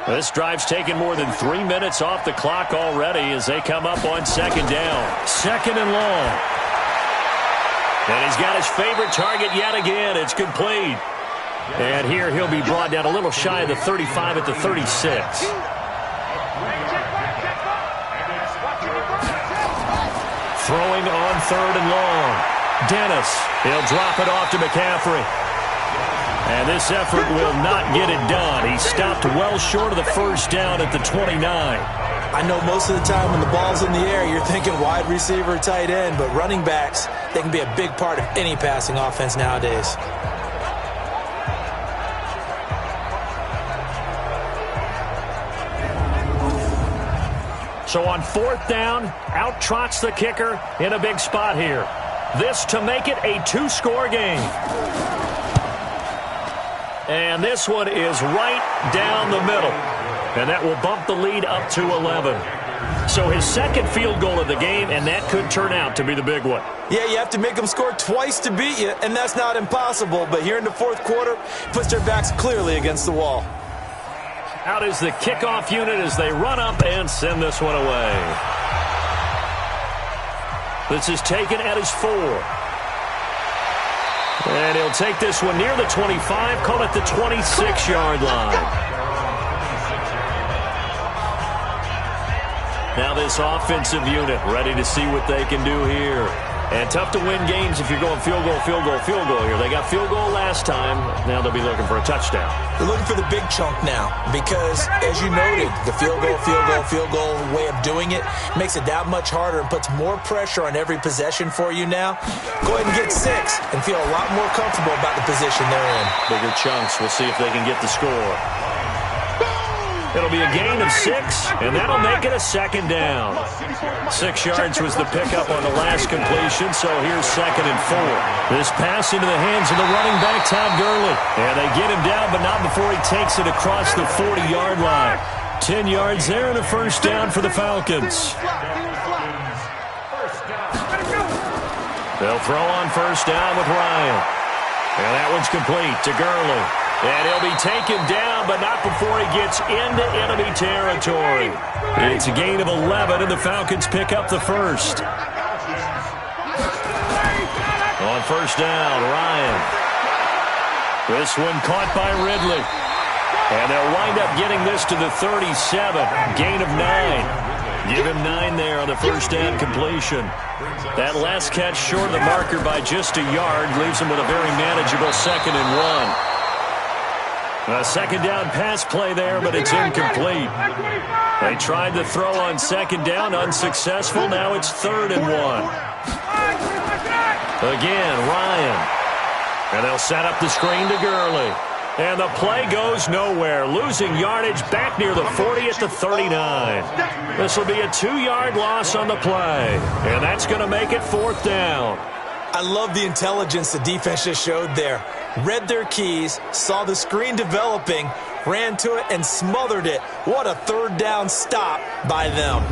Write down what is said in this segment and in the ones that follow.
This drive's taken more than 3 minutes off the clock already as they come up on second down. Second and long. And he's got his favorite target yet again. It's complete. And here he'll be brought down a little shy of the 35 at the 36. Throwing on third and long. Dennis. He'll drop it off to McCaffrey. And this effort will not get it done. He stopped well short of the first down at the 29. I know most of the time when the ball's in the air, you're thinking wide receiver, tight end, but running backs, they can be a big part of any passing offense nowadays. So on fourth down, out trots the kicker in a big spot here. This to make it a two-score game. And this one is right down the middle. And that will bump the lead up to 11. So his second field goal of the game, and that could turn out to be the big one. Yeah, you have to make them score twice to beat you, and that's not impossible. But here in the fourth quarter, puts their backs clearly against the wall. Out is the kickoff unit as they run up and send this one away. This is taken at his 4. And he'll take this one near the 25, call it the 26-yard line. Now this offensive unit ready to see what they can do here. And tough to win games if you're going field goal, field goal, field goal here. They got field goal last time. Now they'll be looking for a touchdown. They're looking for the big chunk now because, as you noted, the field goal way of doing it makes it that much harder and puts more pressure on every possession for you now. Go ahead and get 6 and feel a lot more comfortable about the position they're in. Bigger chunks. We'll see if they can get the score. It'll be a gain of 6, and that'll make it a second down. 6 yards was the pickup on the last completion, so here's second and 4. This pass into the hands of the running back, Todd Gurley. And they get him down, but not before he takes it across the 40-yard line. 10 yards there and a first down for the Falcons. They'll throw on first down with Ryan. And that one's complete to Gurley. And he'll be taken down, but not before he gets into enemy territory. It's a gain of 11, and the Falcons pick up the first. On first down, Ryan. This one caught by Ridley. And they'll wind up getting this to the 37. Gain of 9. Give him 9 there on the first down completion. That last catch short of the marker by just a yard leaves him with a very manageable second and 1. A second down pass play there, but it's incomplete. They tried to throw on second down, unsuccessful. Now it's third and 1. Again, Ryan. And they'll set up the screen to Gurley. And the play goes nowhere. Losing yardage back near the 40 at the 39. This will be a 2-yard loss on the play. And that's going to make it fourth down. I love the intelligence the defense just showed there. Read their keys, saw the screen developing, ran to it, and smothered it. What a third down stop by them.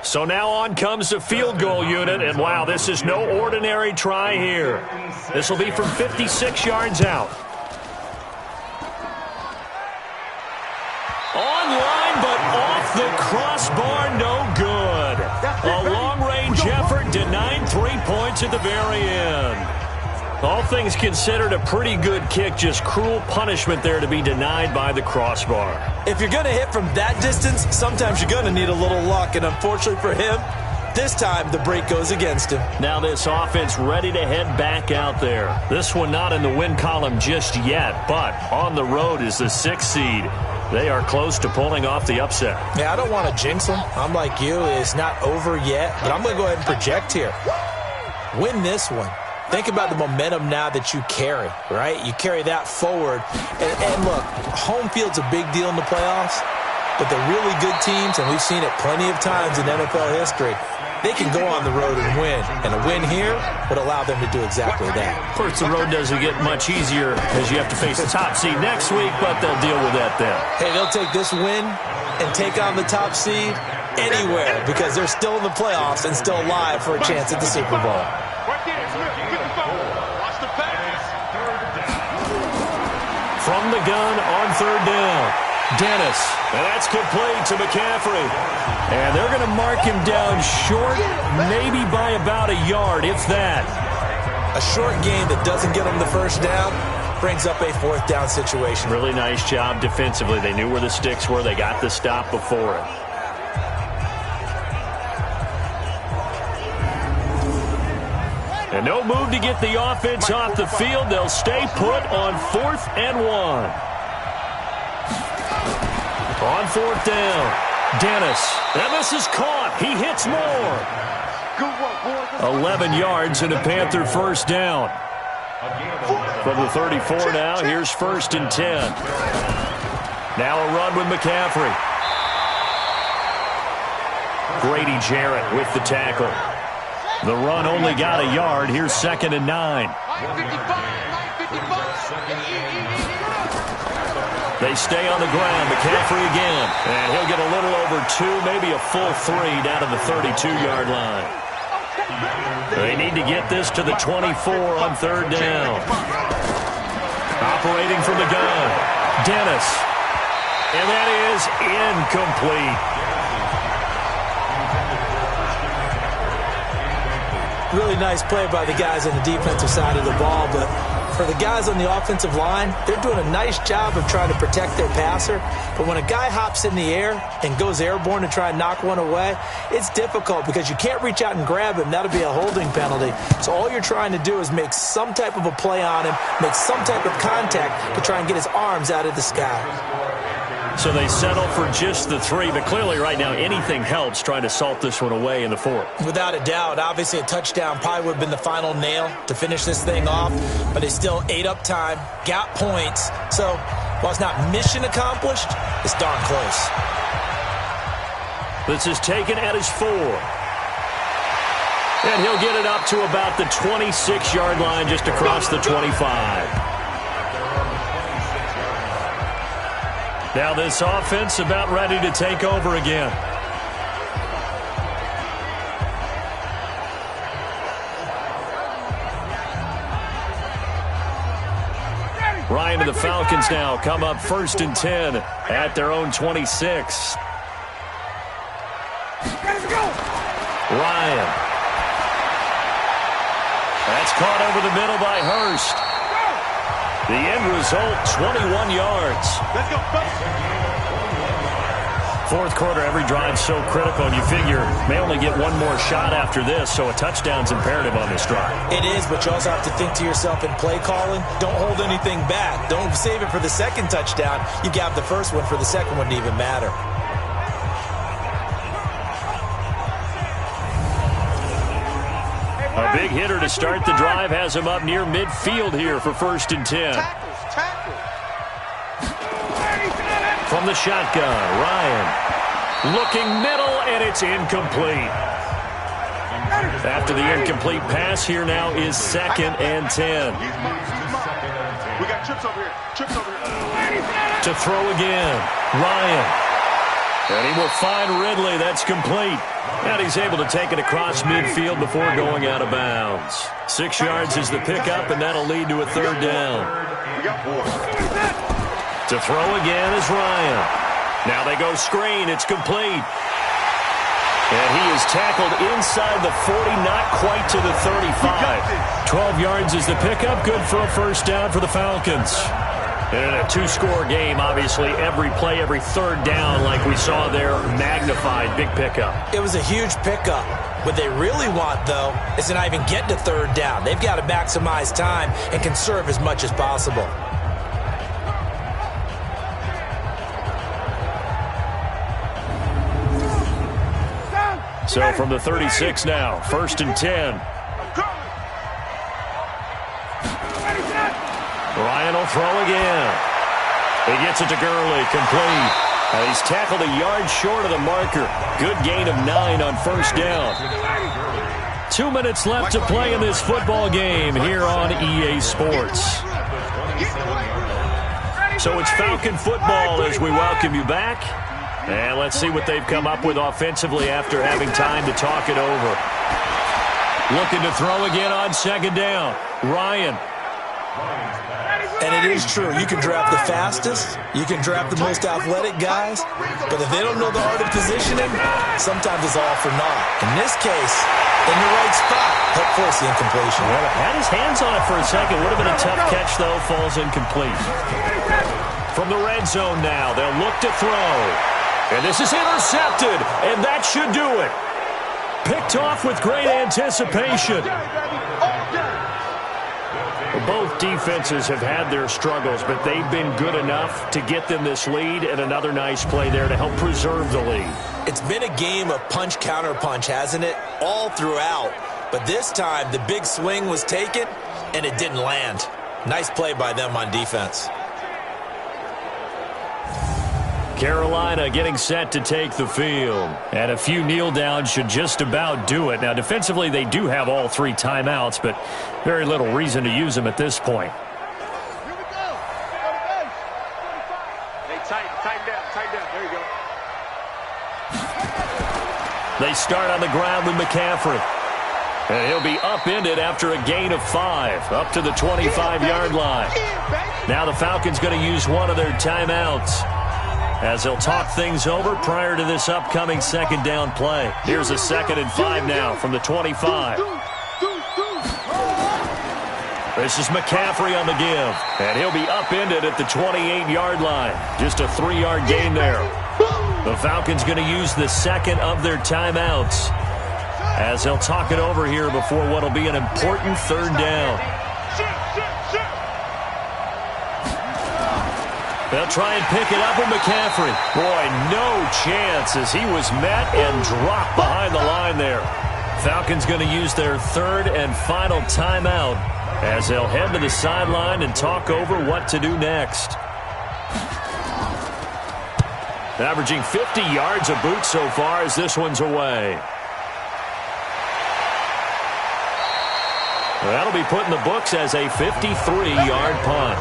So now on comes the field goal unit, and wow, this is no ordinary try here. This will be from 56 yards out. Online, but off the crossbar, no good. A long-range effort denied 3 points at the very end. All things considered, a pretty good kick, just cruel punishment there to be denied by the crossbar. If you're going to hit from that distance, sometimes you're going to need a little luck, and unfortunately for him, this time the break goes against him. Now this offense ready to head back out there. This one not in the win column just yet, but on the road is the 6th seed. They are close to pulling off the upset. Yeah, I don't want to jinx them. I'm like you. It's not over yet, but I'm going to go ahead and project here. Win this one. Think about the momentum now that you carry, right? You carry that forward. And look, home field's a big deal in the playoffs, but the really good teams, and we've seen it plenty of times in NFL history, they can go on the road and win. And a win here would allow them to do exactly that. First, the road doesn't get much easier as you have to face the top seed next week, but they'll deal with that then. Hey, they'll take this win and take on the top seed anywhere because they're still in the playoffs and still alive for a chance at the Super Bowl. From the gun on third down. Dennis, and that's complete to McCaffrey. And they're going to mark him down short, maybe by about a yard, if that. A short game that doesn't get them the first down brings up a fourth down situation. Really nice job defensively. They knew where the sticks were. They got the stop before it. And no move to get the offense off the field. They'll stay put on 4th and 1. On 4th down, Dennis. And this is caught. He hits more. 11 yards and a Panther first down. From the 34 now, here's 1st and 10. Now a run with McCaffrey. Grady Jarrett with the tackle. The run only got a yard. Here's 2nd and 9. They stay on the ground. McCaffrey again. And he'll get a little over 2, maybe a full 3 down to the 32-yard line. They need to get this to the 24 on 3rd down. Operating from the gun, Dennis. And that is incomplete. Really nice play by the guys on the defensive side of the ball, but for the guys on the offensive line, they're doing a nice job of trying to protect their passer. But when a guy hops in the air and goes airborne to try and knock one away, it's difficult because you can't reach out and grab him. That'll be a holding penalty. So all you're trying to do is make some type of a play on him, make some type of contact to try and get his arms out of the sky. So they settle for just the 3, but clearly right now anything helps trying to salt this one away in the 4th. Without a doubt, obviously a touchdown probably would have been the final nail to finish this thing off, but they still ate up time, got points. So while it's not mission accomplished, it's darn close. This is taken at his 4. And he'll get it up to about the 26-yard line just across the 25. Now this offense about ready to take over again. Ryan and the Falcons now come up 1st and 10 at their own 26. Ryan. That's caught over the middle by Hurst. The end result, 21 yards. Let's go. 4th quarter, every drive so critical, and you figure may only get one more shot after this, so a touchdown's imperative on this drive. It is, but you also have to think to yourself in play calling, don't hold anything back. Don't save it for the second touchdown. You got the first one for the second one to even matter. A big hitter to start the drive has him up near midfield here for 1st and 10. From the shotgun, Ryan looking middle, and it's incomplete. After the incomplete pass, here now is 2nd and 10. We got chips over here. Chips over here. To throw again, Ryan. And he will find Ridley. That's complete. And he's able to take it across midfield before going out of bounds. 6 yards is the pickup, and that'll lead to a 3rd down. To throw again is Ryan. Now they go screen. It's complete. And he is tackled inside the 40, not quite to the 35. 12 yards is the pickup. Good for a 1st down for the Falcons. And in a 2-score game, obviously, every play, every 3rd down, like we saw there, magnified, big pickup. It was a huge pickup. What they really want, though, is to not even get to 3rd down. They've got to maximize time and conserve as much as possible. So from the 36 now, 1st and 10. Ryan will throw again. He gets it to Gurley, complete. He's tackled a yard short of the marker. Good gain of 9 on 1st down. 2 minutes left to play in this football game here on EA Sports. So it's Falcon football as we welcome you back. And let's see what they've come up with offensively after having time to talk it over. Looking to throw again on 2nd down. Ryan. And it is true. You can draft the fastest, you can draft the most athletic guys, but if they don't know the art of positioning, sometimes it's all for naught. In this case, in the right spot, help force the incompletion. Well, had his hands on it for a second. Would have been a tough catch, though. Falls incomplete. From the red zone now, they'll look to throw. And this is intercepted, and that should do it. Picked off with great anticipation. Both defenses have had their struggles, but they've been good enough to get them this lead, and another nice play there to help preserve the lead. It's been a game of punch-counter-punch, hasn't it? All throughout. But this time, the big swing was taken, and it didn't land. Nice play by them on defense. Carolina getting set to take the field. And a few kneel downs should just about do it. Now, defensively, they do have all 3 timeouts, but very little reason to use them at this point. Hey, tighten down. There you go. They start on the ground with McCaffrey. And he'll be upended after a gain of 5, up to the 25-yard line. Now the Falcons going to use one of their timeouts as they'll talk things over prior to this upcoming second down play. Here's a 2nd and 5 now from the 25. This is McCaffrey on the give, and he'll be upended at the 28-yard line. Just a 3-yard gain there. The Falcons going to use the second of their timeouts as they'll talk it over here before what will be an important 3rd down. They'll try and pick it up with McCaffrey. Boy, no chance as he was met and dropped behind the line there. Falcons going to use their 3rd and final timeout as they'll head to the sideline and talk over what to do next. Averaging 50 yards a boot so far as this one's away. That'll be put in the books as a 53-yard punt.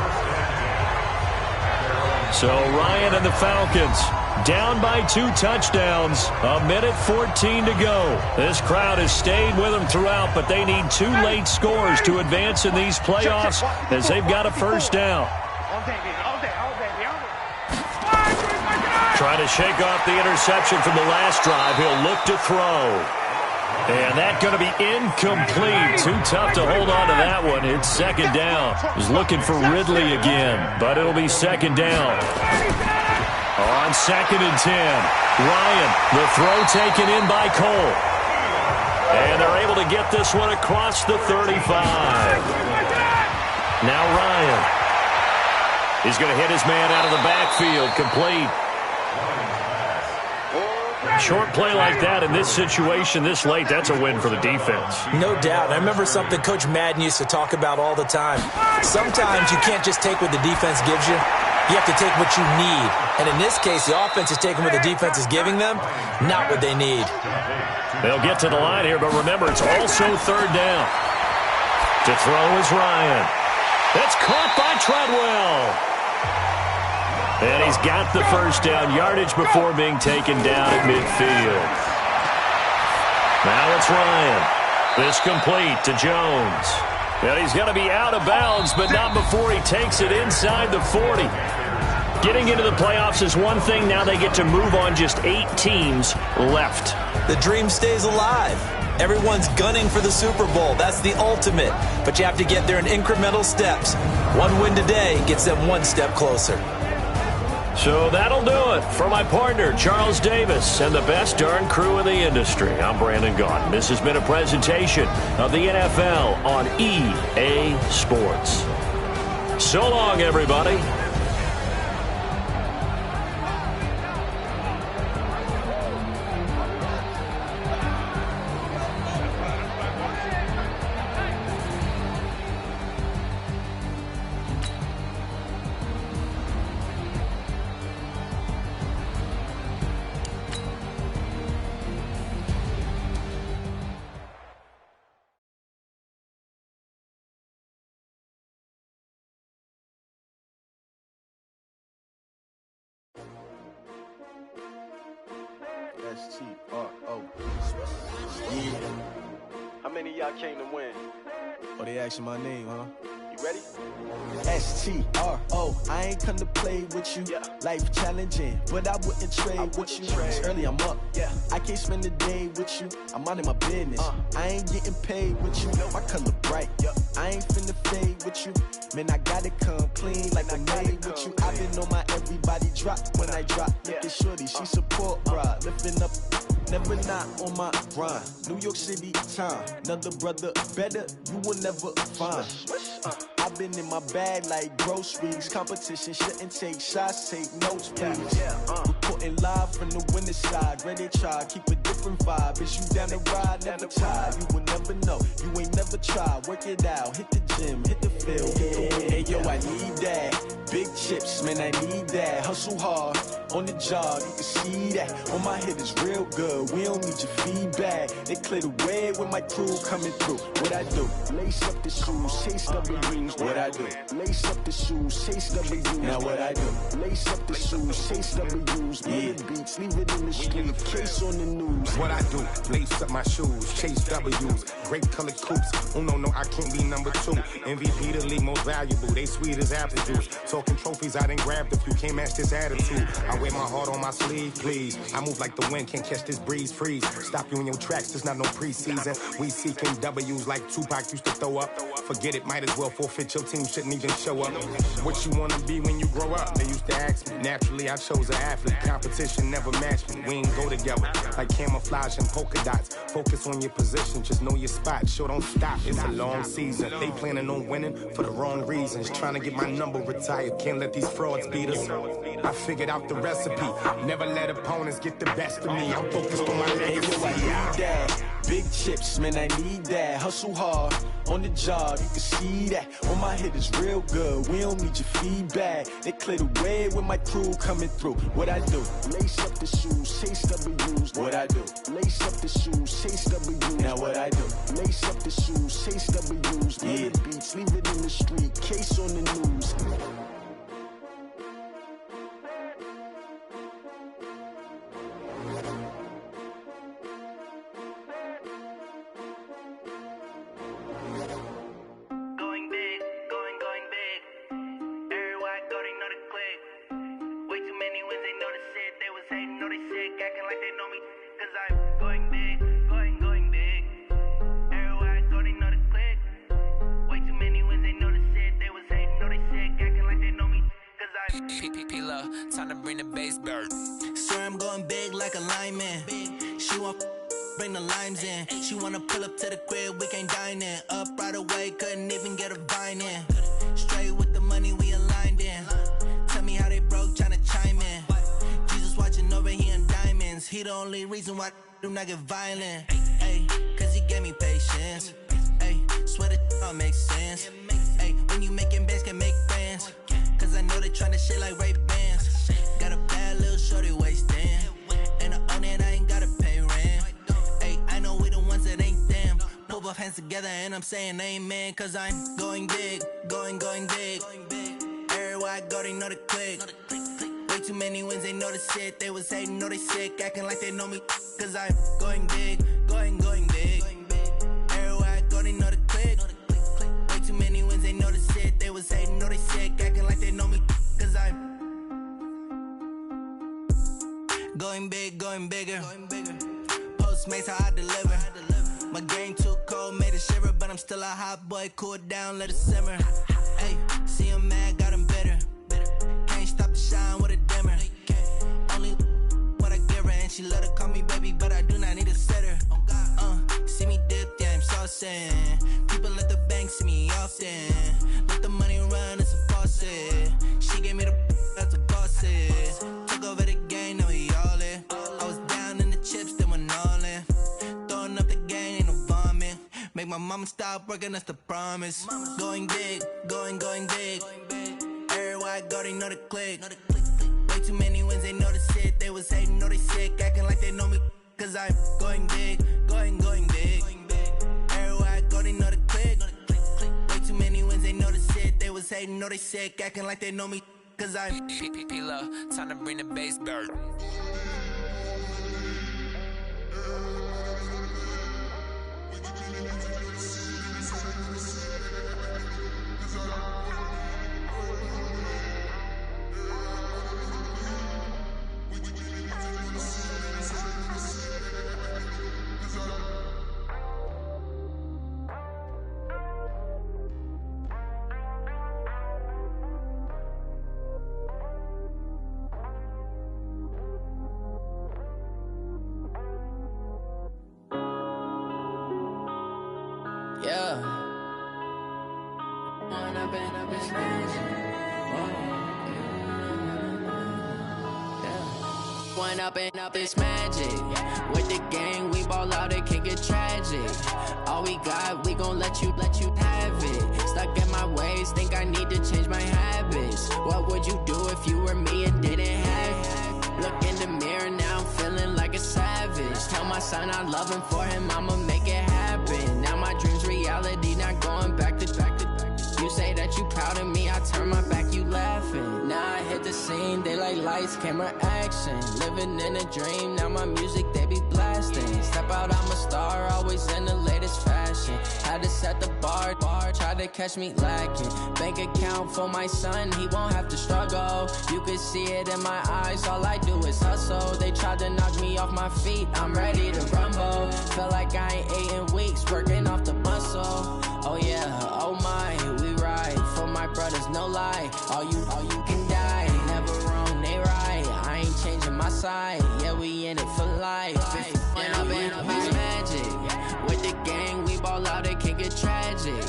So Ryan and the Falcons down by 2 touchdowns. 1:14 to go. This crowd has stayed with them throughout, but they need 2 late scores to advance in these playoffs as they've got a first down. Trying to shake off the interception from the last drive. He'll look to throw. And that's going to be incomplete. Too tough to hold on to that one. It's 2nd down. He's looking for Ridley again, but it'll be 2nd down. On 2nd and 10, Ryan, the throw taken in by Cole. And they're able to get this one across the 35. Now Ryan. He's going to hit his man out of the backfield, complete. Short play like that in this situation this late, that's a win for the defense. No doubt. I remember something Coach Madden used to talk about all the time. Sometimes you can't just take what the defense gives you. You have to take what you need. And in this case, the offense is taking what the defense is giving them, not what they need. They'll get to the line here, but remember, it's also 3rd down. To throw is Ryan. That's caught by Treadwell. And he's got the first down, yardage before being taken down at midfield. Now it's Ryan. This complete to Jones. And he's going to be out of bounds, but not before he takes it inside the 40. Getting into the playoffs is one thing. Now they get to move on. Just 8 teams left. The dream stays alive. Everyone's gunning for the Super Bowl. That's the ultimate. But you have to get there in incremental steps. One win today gets them 1 step closer. So that'll do it for my partner, Charles Davis, and the best darn crew in the industry. I'm Brandon Gaudin. This has been a presentation of the NFL on EA Sports. So long, everybody. S-T-R-O. Yeah. How many of y'all came to win? Oh, they asking my name, huh? You ready? STRO, I ain't come to play with you. Life challenging, but I wouldn't trade with you. It's early, I'm up. I can't spend the day with you. I'm minding my business. I ain't getting paid with you. My color bright. I ain't finna fade with you. Man, I gotta come clean like I made with you. I've been on my everybody drop when I drop. Look at shorty, she support bra. Lifting up, never not on my grind. New York City time, another brother better, you will never find. I've been in my bag like groceries. Competition shouldn't take shots, take notes, please. Reporting live from the winning side. Ready to try, keep a different vibe. Is you down the ride, never tired. You will never know, you ain't never tried. Work it out, hit the gym, hit the field, hit the win. Hey yo, I need that. Big chips, man, I need that. Hustle hard, on the job, you can see that. On my head is real good, we don't need your feedback. They clear the way with my crew coming through. What I do? Lace up the shoes, chase W's. What I do? Lace up the shoes, chase W's. Now what I do? Lace up the shoes, chase W's. Murder beats, leave it in the street, case on the news. What I do? Lace up my shoes, chase W's. Great colored coops. Oh no, I can't be number 2. MVP the league most valuable. They sweet as apple juice. Talking trophies, I done grabbed a few. Can't match this attitude. I wear my heart on my sleeve, please. I move like the wind, can't catch this breeze, freeze. Stop you in your tracks, there's not no preseason. We seeking W's like Tupac used to throw up. Forget it, might as well forfeit. Your team shouldn't even show up. What you wanna be when you grow up? They used to ask me. Naturally, I chose an athlete. Competition never matched me. We ain't go together like camouflage and polka dots. Focus on your position, just know your spot. Sure, don't stop. It's a long season. They planning on winning for the wrong reasons. Trying to get my number retired. Can't let these frauds beat us. I figured out the recipe. Never let opponents get the best of me. I'm focused on my legacy. I need that. Big chips, man, I need that. Hustle hard, on the job, you can see that. On my head is real good, we don't need your feedback. They clear the way with my crew coming through. What I do? Lace up the shoes, chase W's. What I do? Lace up the shoes, chase W's. Now what I do? Lace up the shoes, chase W's. Murder beats, leave it in the street, case on the news. Time to bring the bass bird. Swear I'm going big like a lineman. She want bring the limes in. She wanna pull up to the crib, we can't dine in. Up right away, couldn't even get a vine in. Straight with the money, we aligned in. Tell me how they broke, tryna chime in. Jesus watching over here in diamonds. He the only reason why I do not get violent. Ay, cause he gave me patience. Ay, swear that all makes sense. Ay, when you making bands, can make friends. Cause I know they tryna shit like Ray-Bans. Got a bad little shorty wasting. And I own it, I ain't gotta pay rent. Ay, I know we the ones that ain't them. Pull both hands together and I'm saying amen. Cause I'm going big, going big. Everywhere I go, they know the click. Way too many wins, they know the shit. They was hating, know they sick, acting like they know me. Cause I'm going big, going big. Everywhere I go, they know the click. Way too many wins, they know the shit. They was hating, know they sick, acting like they know me. Cause I'm going big, going bigger. Postmates how I deliver. My game too cold, made it shiver. But I'm still a hot boy, cool it down, let it simmer. Hey, see him mad, got him bitter. Can't stop the shine with a dimmer. Only what I give her, and she let her call me baby, but I do not need a sitter. See me dip, yeah, I'm saucing. People at the bank see me often. Let the money run, it's a faucet. She gave me the that's a faucet. Took over the game, now we all in. I was down in the chips, then went all in. Throwing up the game, ain't no vomit. Make my mama stop working, that's the promise. Going big, going big. Everywhere I go, they know the click. Way too many wins, they know the shit. They was hating, know they sick, acting like they know me. Cause I'm going big, going big. Everywhere I go, they know the click. Way too many wins, they know the shit. They was hating, know they sick, acting like they know me. Cause I'm P-P-P-Love, time to bring the bass bird. this magic. One up and up this magic. With the gang, we ball out, it can get tragic. All we got, we gon' let you have it. Stuck in my ways, think I need to change my habits. What would you do if you were me and didn't have it? Look in the mirror, now I'm feeling like a savage. Tell my son I love him, for him I'ma make it happen. Now my dream's reality, not going back to. You say that you proud of me, I turn my back, you laughing. Now I hit the scene, they like lights, camera, action. Living in a dream, now my music, they be blasting. Step out, I'm a star, always in the latest fashion. Had to set the bar, try to catch me lacking. Bank account for my son, he won't have to struggle. You can see it in my eyes, all I do is hustle. They tried to knock me off my feet, I'm ready to rumble. Feel like I ain't ate in weeks, working off the muscle. Oh yeah, oh my, we ride for my brothers, no lie. All you can die, never wrong, they right. I ain't changing my side, yeah, we in it for life. And I've been magic. With the gang, we ball out, it can get tragic.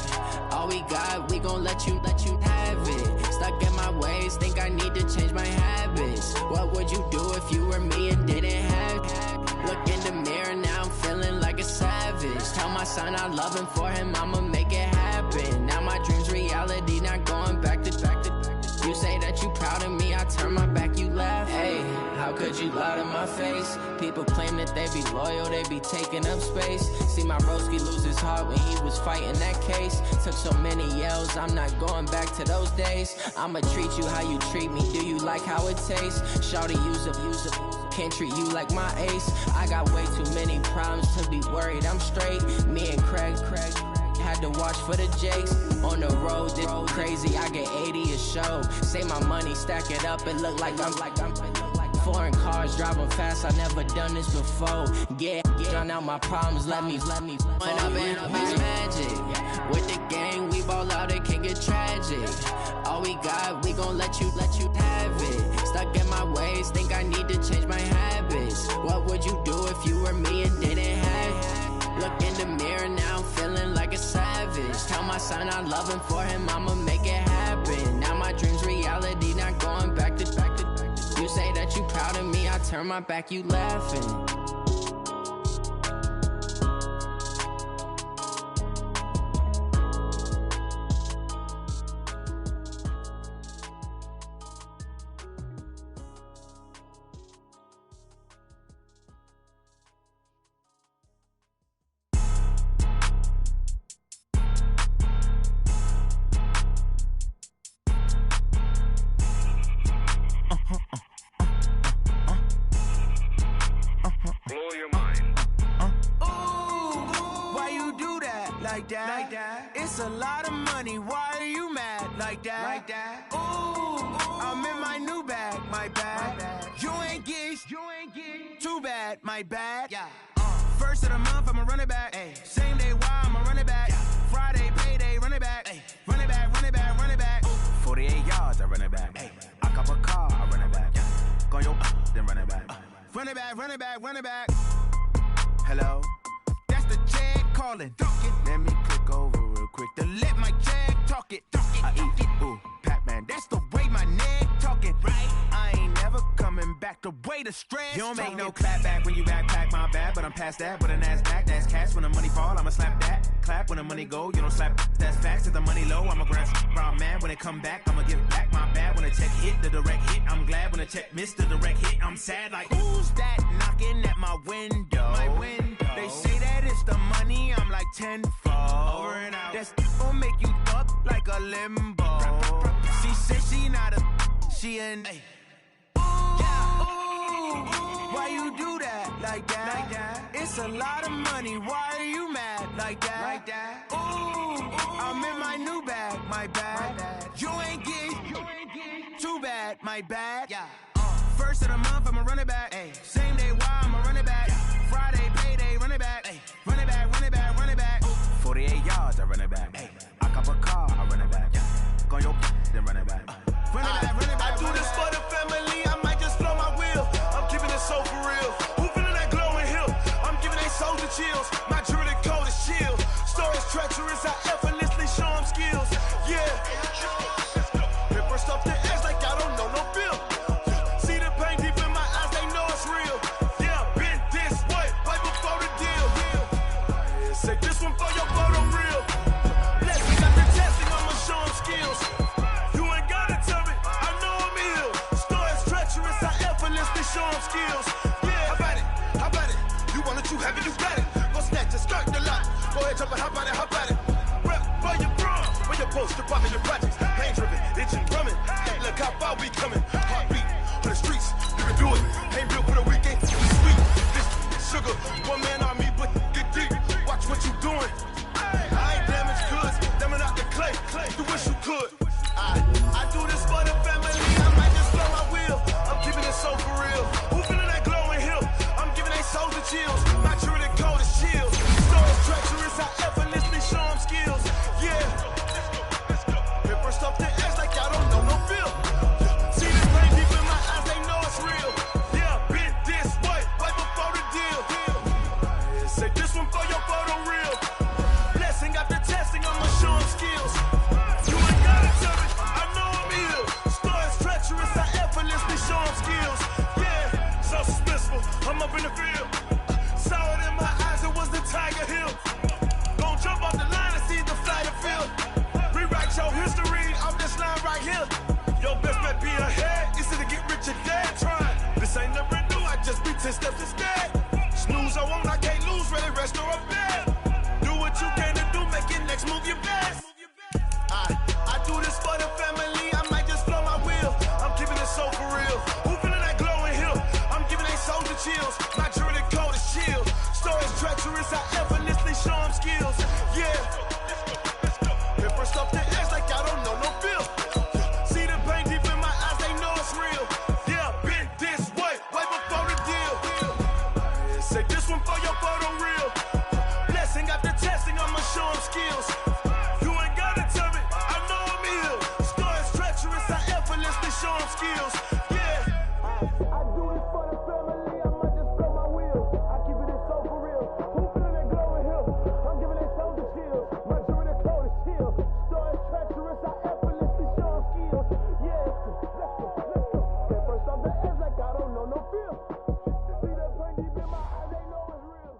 All we got, we gon' let you have it. Stuck in my ways, think I need to change my habits. What would you do if you were me and didn't have it? Look in the mirror, now I'm feeling like a savage. Tell my son I love him, for him I'ma make it happen. Now my dream's reality, not going back to. You say that you proud of me, I turn my back, you laugh. Hey, how could you lie to my face? People claim that they be loyal, they be taking up space. See my broski lose his heart when he was fighting that case. Took so many yells, I'm not going back to those days. I'ma treat you how you treat me, do you like how it tastes? Shawty, use up, can't treat you like my ace. I got way too many problems to be worried, I'm straight. Me and Craig had to watch for the Jakes. On the road, this crazy, I get 80 a show. Say my money, stack it up, it look like I'm foreign cars, driving fast, I never done this before. Get drown out my problems, let me When I've been magic. With the gang, we ball out, it can get tragic. All we got, we gon' let you have it. Stuck in my ways, think I need to change my habits. What would you do if you were me and didn't have it? Look in the mirror, now I'm feeling like a savage. Tell my son I love him, for him I'ma make it happen. Now my dream's reality, not going back to. You say that you proud of me, I turn my back, you laughing. It's a lot of money, why are you mad like that? Ooh, I'm in my new bag, my bad. You ain't get too bad, my bad. Yeah. First of the month, I'ma run it back. Ay. Same day, why I'ma run it back. Yeah. Friday, payday, run it back. Ay. Run it back, run it back, run it back. Ooh. 48 yards, I run it back. Ay. I cop a car, I run it back. Yeah. Go yo, then run it back. Run it back, run it back, run it back. Hello? That's the Jag calling. Let me click over real quick to let my Jag talk it. I eat it, ooh, Pac-Man. That's the way my neck talking. Right? I ain't never coming back the way the stress. You don't make no clap back when you backpack, my bad. But I'm past that with a NASDAQ. That's cash. When the money fall, I'ma slap that. Clap when the money go, you don't slap. That's facts. If the money low, I'ma grab brown man. When it come back, I'ma give back my bad. When the check hit, the direct hit. I'm glad when the check missed the direct hit. I'm sad like, who's that knocking at my window? My window. They say that it's the money, I'm like tenfold. Over and out. That's gon' make you up like a limbo. She said she not a, she an. Ooh, why you do that like that? It's a lot of money, why are you mad like that? Ooh, I'm in my new bag, my bad. You ain't get too bad, my bad. Yeah. First of the month, I'ma run it back. Ay. Same day, why I'ma run it back. Yeah. Friday, payday, run it back. Ay. Run it back, run it back, run it back. Ooh. 48 yards, I run it back. Ay. I cop a car, I run it back. Yeah. Go yo, then run it back. Run it back, run it back. I do this for the family, I might just blow my wheel. I'm keeping it so for real. Who feeling that glowing hill? I'm giving they soldier chills. My jewelry cold is chill. Stories treacherous, I effortlessly show them skills. Yeah, effortlessly show them skills. Yeah, how about it? How about it? You want it, you have it, you got it. Go snatch it, skirt the lot. Go ahead, jump it, how about it? How about it? Rep where you from? Where you post, your pocket, your projects. Pain driven, itching, drumming. Hey, look how far we coming. Heartbeat on the streets, you can do it. Ain't built for the week, ain't sweet. This sugar, one man army, but get deep. Watch what you doing. I ain't damaged goods, damn out the clay. You wish you could. I do this for the family. I might just blow my wheel. I'm keeping it so for real. Who feeling that glowing hill? I'm giving they souls the chills. My true and cold as chills. Stories treacherous, I effortlessly show them skills. Yeah. Paper stuff that acts like I don't know no feel. See the pain deep in my eyes, they know it's real. Yeah, been this way, right before the deal. Say this one for your photo reel. Blessing after testing, I'ma show them skills. You ain't gotta tell me, I know I'm ill. Stories treacherous, I effortlessly show them skills. Yeah, so suspenseful, I'm up in the field. Saw it in my eyes, it was the Tiger Hill. Don't jump off the line and see the flight of field. Rewrite your history off this line right here. Your best bet be ahead, easy to get rich or dead. Trying, this ain't never new, I just be 10 steps instead. Snooze I won't, I can't lose, ready, rest or a bed. Do what you can to do, make it next move your best. I do this for the family, I might just blow my wheel. I'm keeping it so for real. Who feeling that glowing hill? I'm giving they souls the chills. My journey cold is chill. Stories treacherous, I effortlessly show them skills. Yeah. Paper stuff that acts like I don't know no feel. See the pain deep in my eyes, they know it's real. Yeah, been this way, way before the deal. Say this one for your photo reel. Blessing after testing, I'ma show them skills. You ain't gotta tell me, I know I'm ill. Stories treacherous, I effortlessly show them skills. Yeah. I do this for the family, I might just blow my wheel. I keep it so for real. Who feeling that glowing hill? I'm giving they souls the chills. My journey cold is chill. Stories treacherous, I effortlessly show them skills. Yeah, let's go. At first I'm the edge like I don't know no feel. See that pain deep in my eyes, they know it's real.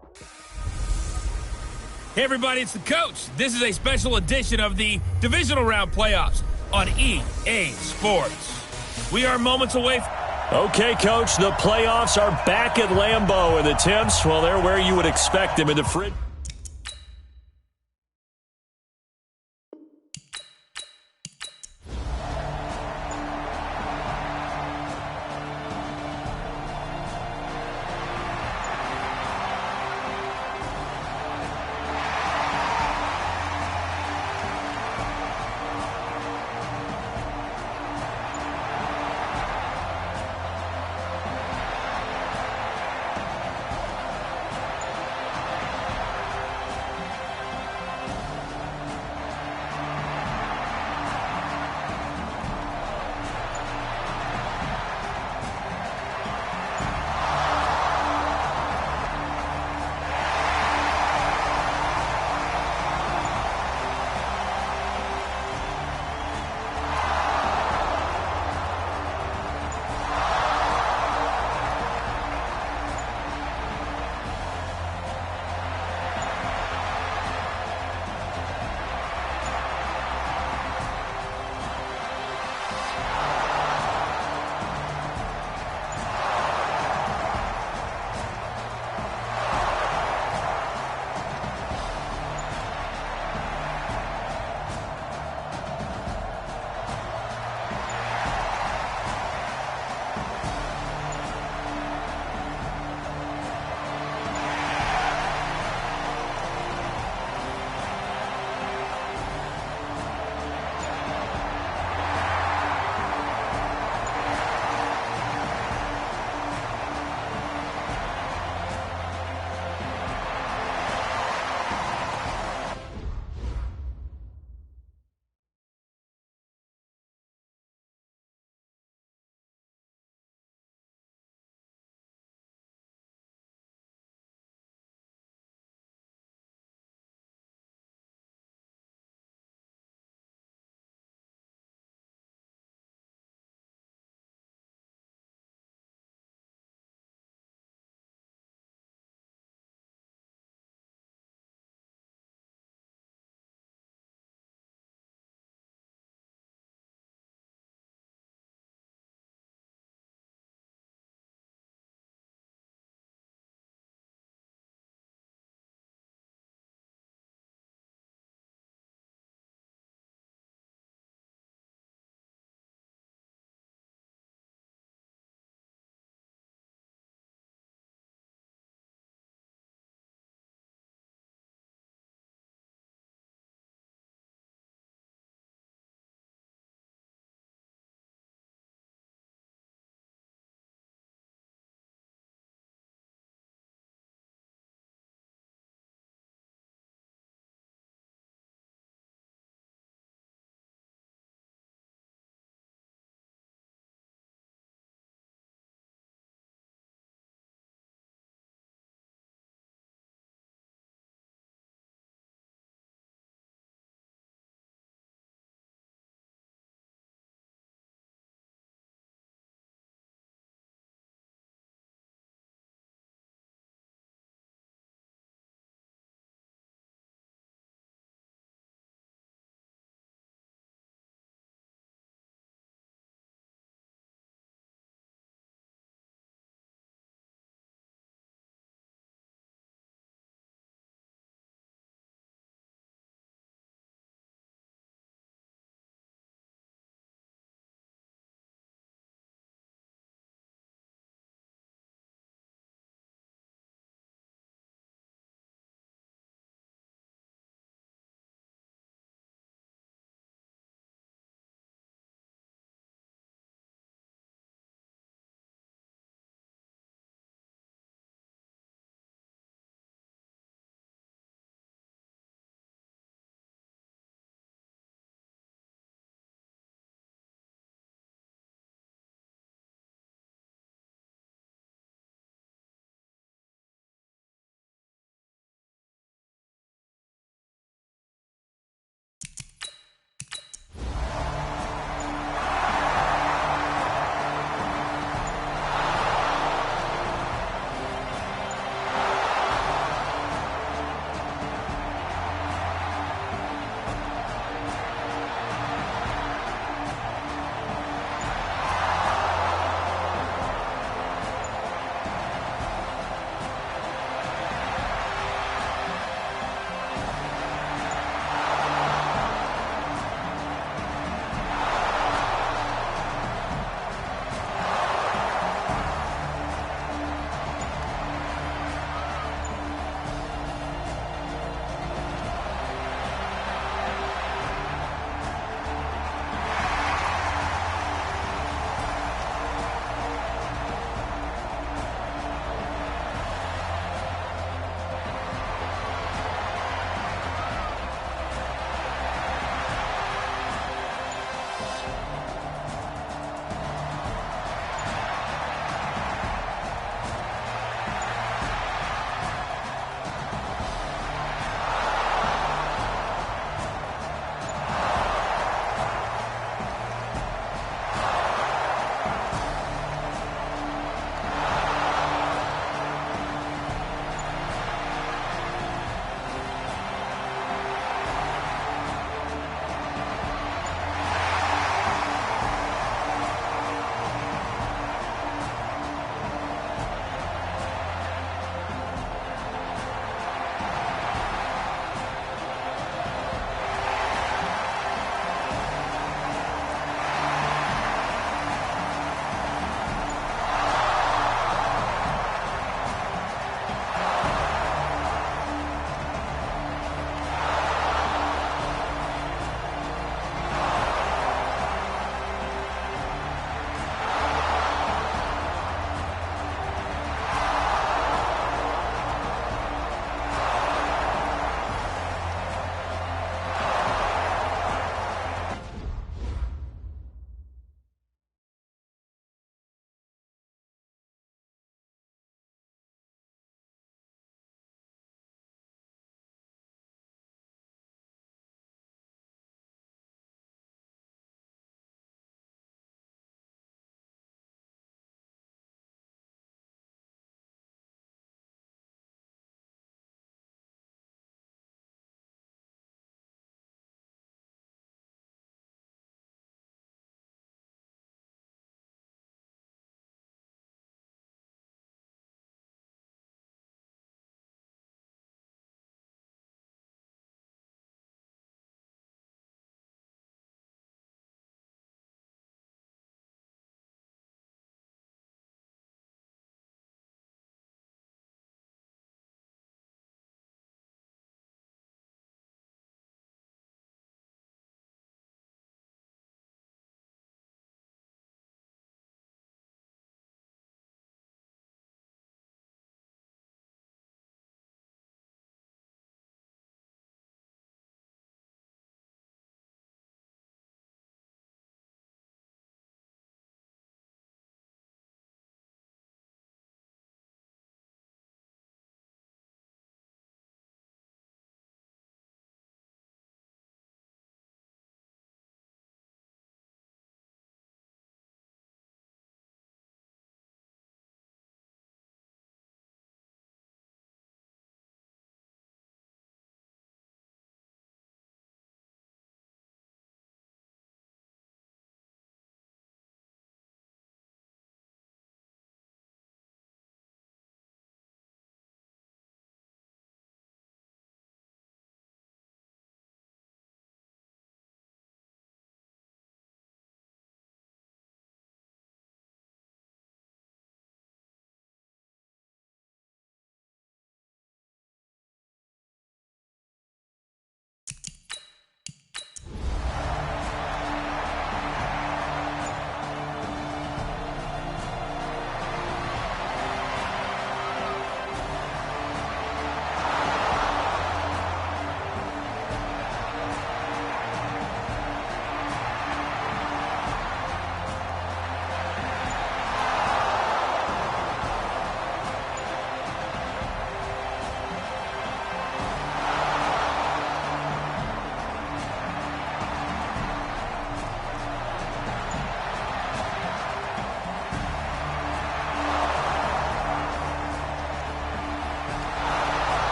Hey, everybody, it's the coach. This is a special edition of the Divisional Round Playoffs on EA Sports. We are moments away from... Okay, Coach, the playoffs are back at Lambeau, and the Temps, well, they're where you would expect them in the fridge.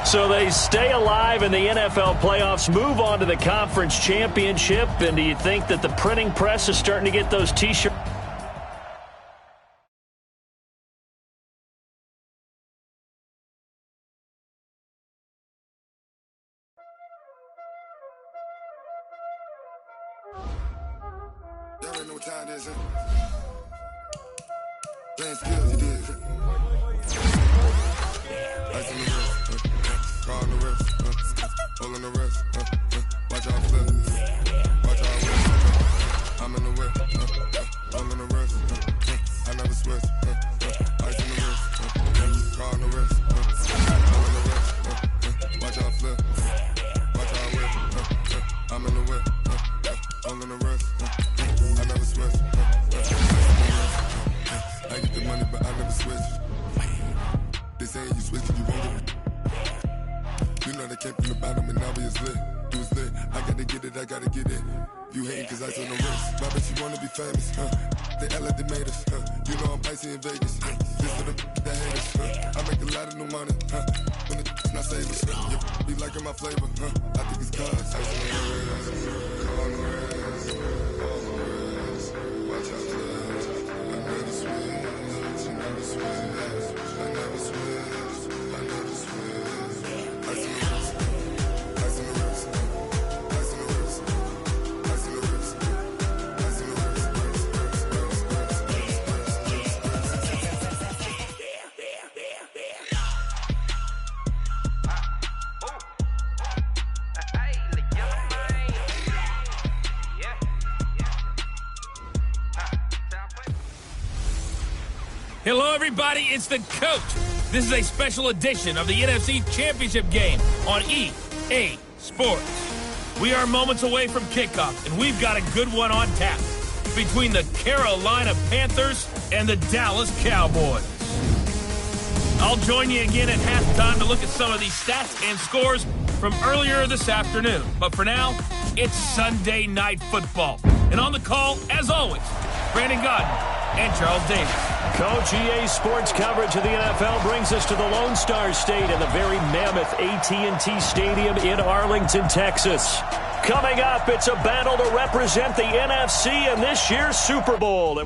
So they stay alive in the NFL playoffs, move on to the conference championship, and do you think that the printing press is starting to get those T-shirts? Y'all already know what time it is, huh? Playing skills, you did. Ice on the wrist, car on the wrist, hole on the wrist, watch out flip, watch out whip, I'm in the whip, hole on the wrist, I never switch, ice on the wrist, car on the wrist, hole on the wrist, watch out flip, watch out whip, I'm in the whip, hole on the wrist, I never switch, I get the money but I never switch. They say you switch and you won't get it. You know they came from the bottom and now we is lit. You was lit, I gotta get it, I gotta get it. You hating cause ice on the wrist. My bitch, you wanna be famous, They act like they made us, You know I'm icy in Vegas, This for the haters, I make a lot of new money, When it's not savers, You be liking my flavor, I think it's cause ice on the wrist, on the wrist, on the wrist. Watch out, cuz I never switch, I never switch, I never switch, I never switch. Ice on the wrist, ice on the wrist, ice on the wrist, ice on the wrist, ice on the Hello, everybody. It's the coach. This is a special edition of the NFC Championship game on EA Sports. We are moments away from kickoff, and we've got a good one on tap between the Carolina Panthers and the Dallas Cowboys. I'll join you again at halftime to look at some of these stats and scores from earlier this afternoon. But for now, it's Sunday Night Football. And on the call, as always, Brandon Godden and Charles Davis. Coach, EA Sports coverage of the NFL brings us to the Lone Star State and the very mammoth AT&T Stadium in Arlington, Texas. Coming up, it's a battle to represent the NFC in this year's Super Bowl.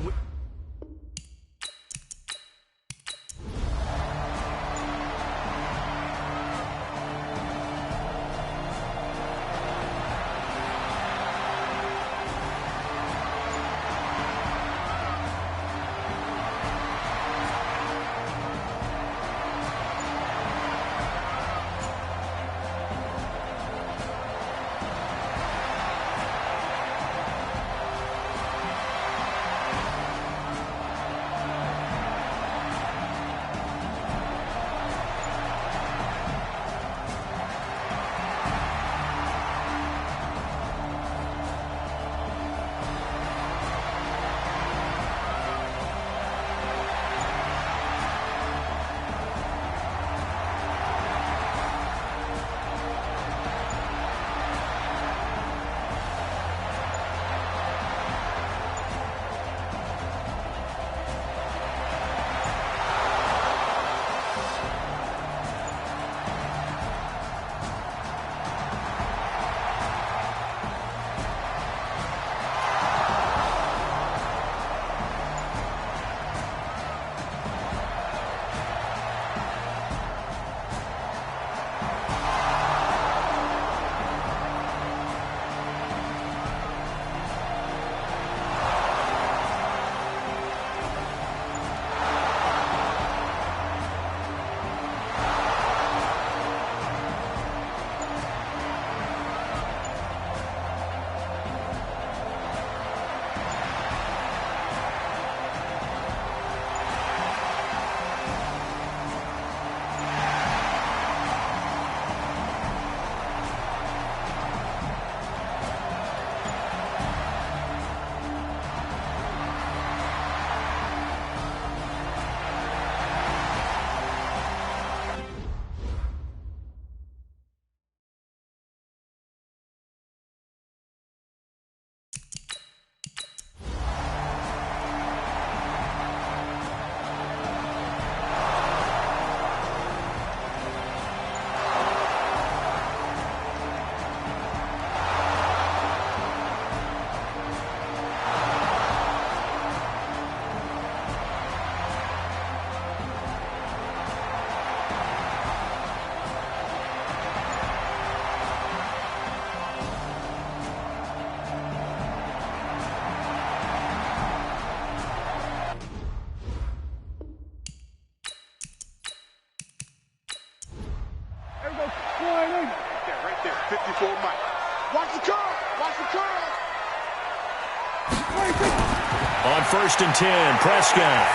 On 1st and 10, Prescott.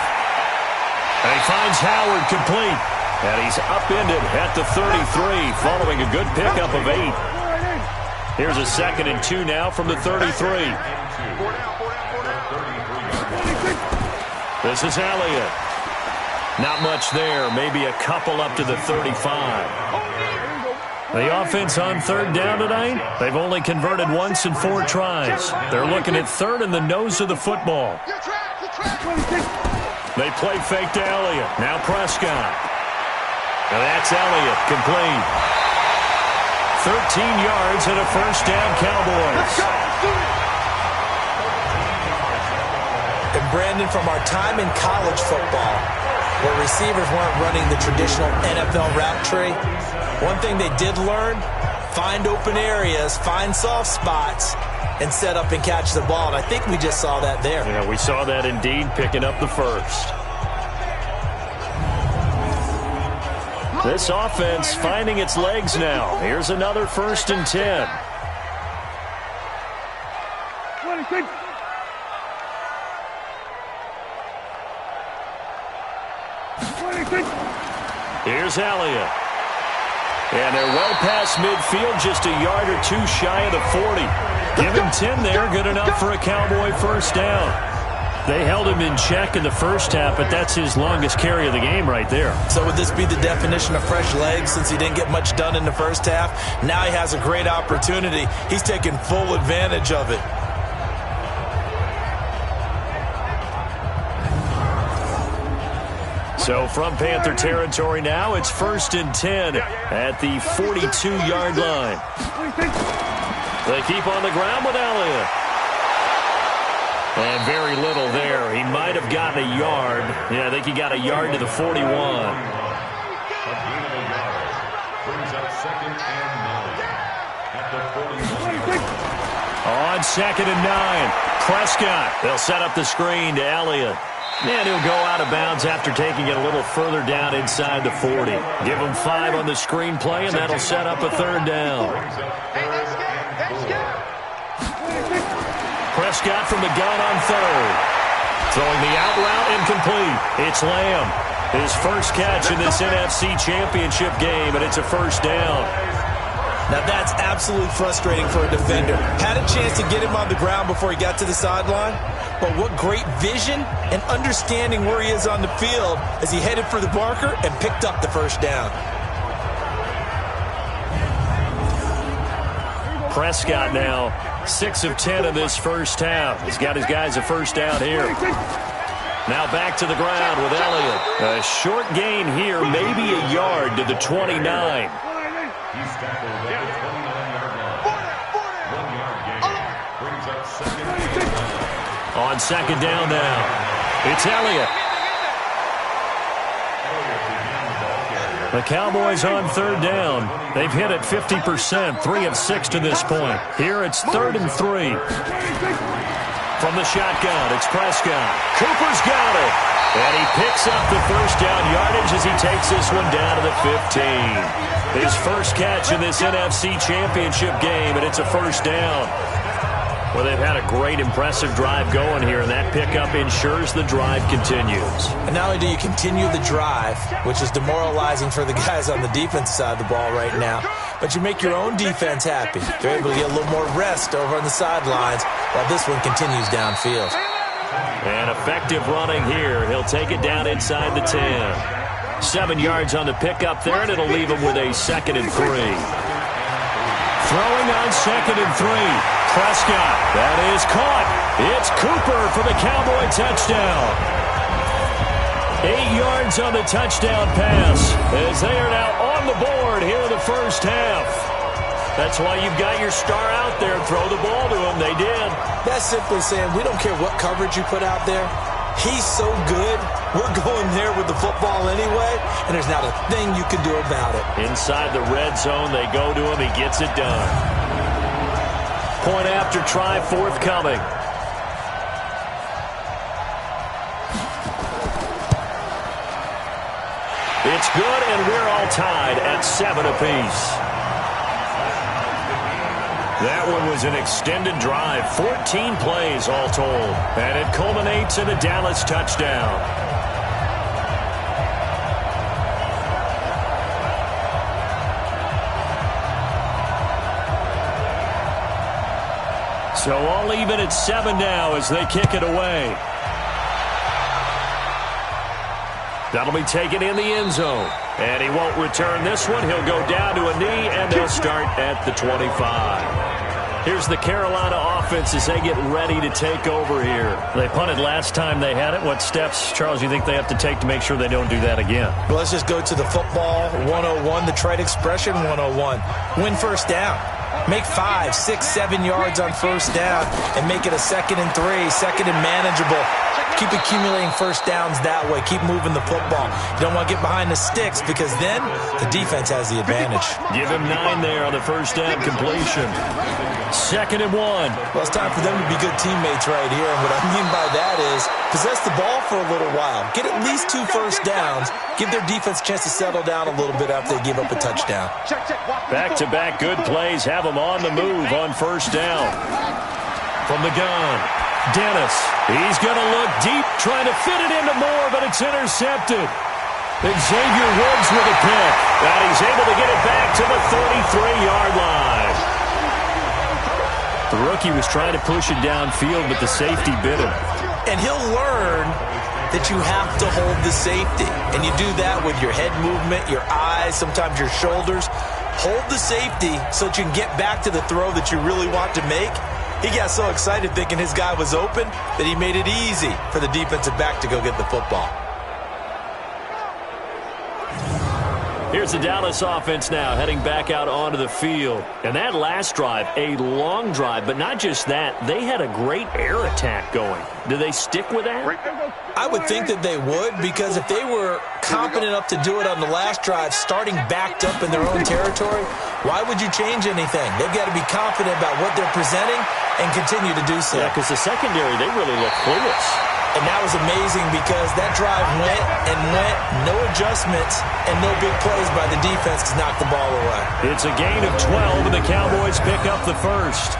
And he finds Howard complete. And he's upended at the 33 following a good pickup of 8. Here's a 2nd and 2 now from the 33. This is Elliott. Not much there. Maybe a couple up to the 35. The offense on 3rd down tonight, they've only converted once in 4 tries. They're looking at 3rd in the nose of the football. They play fake to Elliott. Now Prescott. And that's Elliott, complete. 13 yards and a 1st down, Cowboys. And Brandon, from our time in college football, where receivers weren't running the traditional NFL route tree, one thing they did learn, find open areas, find soft spots, and set up and catch the ball. And I think we just saw that there. Yeah, we saw that indeed, picking up the 1st. This offense finding its legs now. Here's another 1st and 10. Here's Elliott. And they're well past midfield, just a yard or 2 shy of the 40. Give him 10 there, good enough for a Cowboy 1st down. They held him in check in the 1st half, but that's his longest carry of the game right there. So would this be the definition of fresh legs since he didn't get much done in the 1st half? Now he has a great opportunity. He's taking full advantage of it. So from Panther territory now, it's 1st and 10 at the 42-yard line. They keep on the ground with Elliott. And very little there. He might have gotten a yard. Yeah, I think he got a yard to the 41. On 2nd and 9, Prescott. They'll set up the screen to Elliott. And he'll go out of bounds after taking it a little further down inside the 40. Give him 5 on the screen play, and that'll set up a 3rd down. Prescott from the gun on 3rd. Throwing the out route incomplete. It's Lamb. His first catch in this NFC Championship game, and it's a 1st down. Now that's absolutely frustrating for a defender. Had a chance to get him on the ground before he got to the sideline, but what great vision and understanding where he is on the field as he headed for the marker and picked up the 1st down. Prescott now 6 of 10 in this 1st half. He's got his guys a 1st down here. Now back to the ground with Elliott. A short gain here, maybe a yard to the 29. On 2nd down now, it's Elliott. The Cowboys on 3rd down. They've hit it 50%, 3 of 6 to this point. Here it's 3rd and 3. From the shotgun, it's Prescott. Cooper's got it. And he picks up the 1st down yardage as he takes this one down to the 15. His first catch in this NFC Championship game, and it's a 1st down. Well, they've had a great, impressive drive going here, and that pickup ensures the drive continues. And not only do you continue the drive, which is demoralizing for the guys on the defense side of the ball right now, but you make your own defense happy. They're able to get a little more rest over on the sidelines while this one continues downfield. And effective running here. He'll take it down inside the 10. 7 yards on the pickup there, and it'll leave him with a 2nd and 3. Throwing on 2nd and 3. Prescott, that is caught. It's Cooper for the Cowboy touchdown. 8 yards on the touchdown pass as they are now on the board here in the 1st half. That's why you've got your star out there. Throw the ball to him. They did. That's simply saying we don't care what coverage you put out there. He's so good, we're going there with the football anyway, and there's not a thing you can do about it. Inside the red zone, they go to him. He gets it done. Point after try forthcoming. It's good, and we're all tied at 7 apiece. That one was an extended drive, 14 plays all told, and it culminates in a Dallas touchdown. So all even at 7 now as they kick it away. That'll be taken in the end zone. And he won't return this one. He'll go down to a knee, and they'll start at the 25. Here's the Carolina offense as they get ready to take over here. They punted last time they had it. What steps, Charles, you think they have to take to make sure they don't do that again? Well, let's just go to the football 101, the trade expression 101. Win first down. Make 5, 6, 7 yards on first down and make it a 2nd and 3, 2nd and manageable. Keep accumulating first downs that way. Keep moving the football. You don't want to get behind the sticks because then the defense has the advantage. Give him 9 there on the first down completion. 2nd and 1. Well, it's time for them to be good teammates right here. And what I mean by that is possess the ball for a little while. Get at least 2 first downs. Give their defense a chance to settle down a little bit after they give up a touchdown. Back-to-back good plays have them on the move on first down. From the gun, Dennis. He's going to look deep, trying to fit it into Moore, but it's intercepted. Xavier Woods with a pick, and he's able to get it back to the 33-yard line. The rookie was trying to push it downfield, but the safety bit him. And he'll learn that you have to hold the safety. And you do that with your head movement, your eyes, sometimes your shoulders. Hold the safety so that you can get back to the throw that you really want to make. He got so excited thinking his guy was open that he made it easy for the defensive back to go get the football. Here's the Dallas offense now heading back out onto the field. And that last drive, a long drive, but not just that. They had a great air attack going. Do they stick with that? I would think that they would, because if they were competent enough to do it on the last drive, starting backed up in their own territory, why would you change anything? They've got to be confident about what they're presenting and continue to do so. Yeah, because the secondary, they really look clueless. And that was amazing because that drive went and went, no adjustments, and no big plays by the defense to knock the ball away. It's a gain of 12, and the Cowboys pick up the first.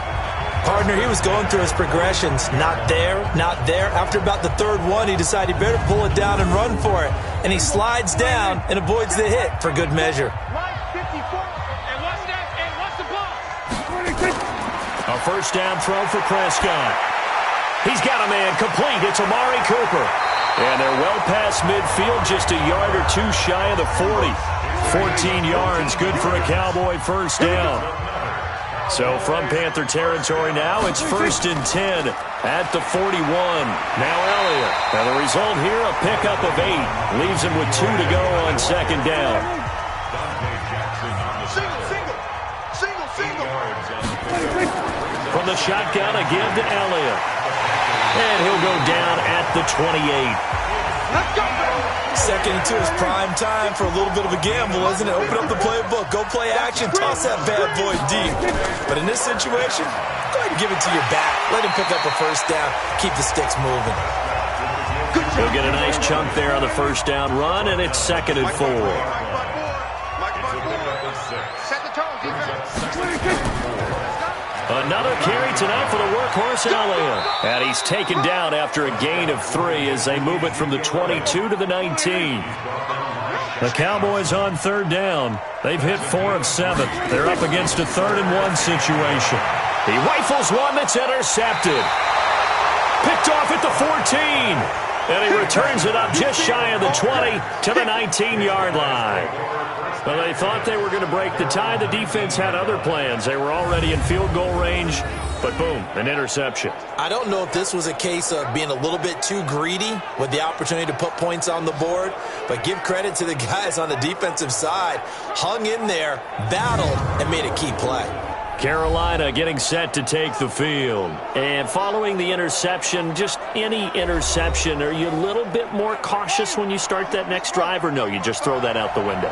Partner, he was going through his progressions. Not there, not there. After about the 3rd one, he decided he better pull it down and run for it. And he slides down and avoids the hit for good measure. A first down throw for Prescott. He's got a man complete. It's Amari Cooper. And they're well past midfield, just a yard or 2 shy of the 40. 14 yards, good for a Cowboy first down. So from Panther territory now, it's 1st and 10 at the 41. Now Elliott. And the result here, a pickup of 8. Leaves him with 2 to go on 2nd down. From the shotgun, a give to Elliott. And he'll go down at the 28. Let's go, baby. 2nd and 2 is prime time for a little bit of a gamble, isn't it? Open up the playbook, go play action, toss that bad boy deep. But in this situation, go ahead and give it to your back. Let him pick up a first down. Keep the sticks moving. He'll get a nice chunk there on the first down run, and it's 2nd and 4. Set the tone, defense. Another carry tonight for the workhorse Elliott. And he's taken down after a gain of 3 as they move it from the 22 to the 19. The Cowboys on 3rd down. They've hit 4 of 7. They're up against a 3rd and 1 situation. He rifles one that's intercepted. Picked off at the 14. And he returns it up just shy of the 20 to the 19-yard line. Well, they thought they were going to break the tie. The defense had other plans. They were already in field goal range, but boom, an interception. I don't know if this was a case of being a little bit too greedy with the opportunity to put points on the board, but give credit to the guys on the defensive side. Hung in there, battled, and made a key play. Carolina getting set to take the field. And following the interception, just any interception, are you a little bit more cautious when you start that next drive, or no, you just throw that out the window?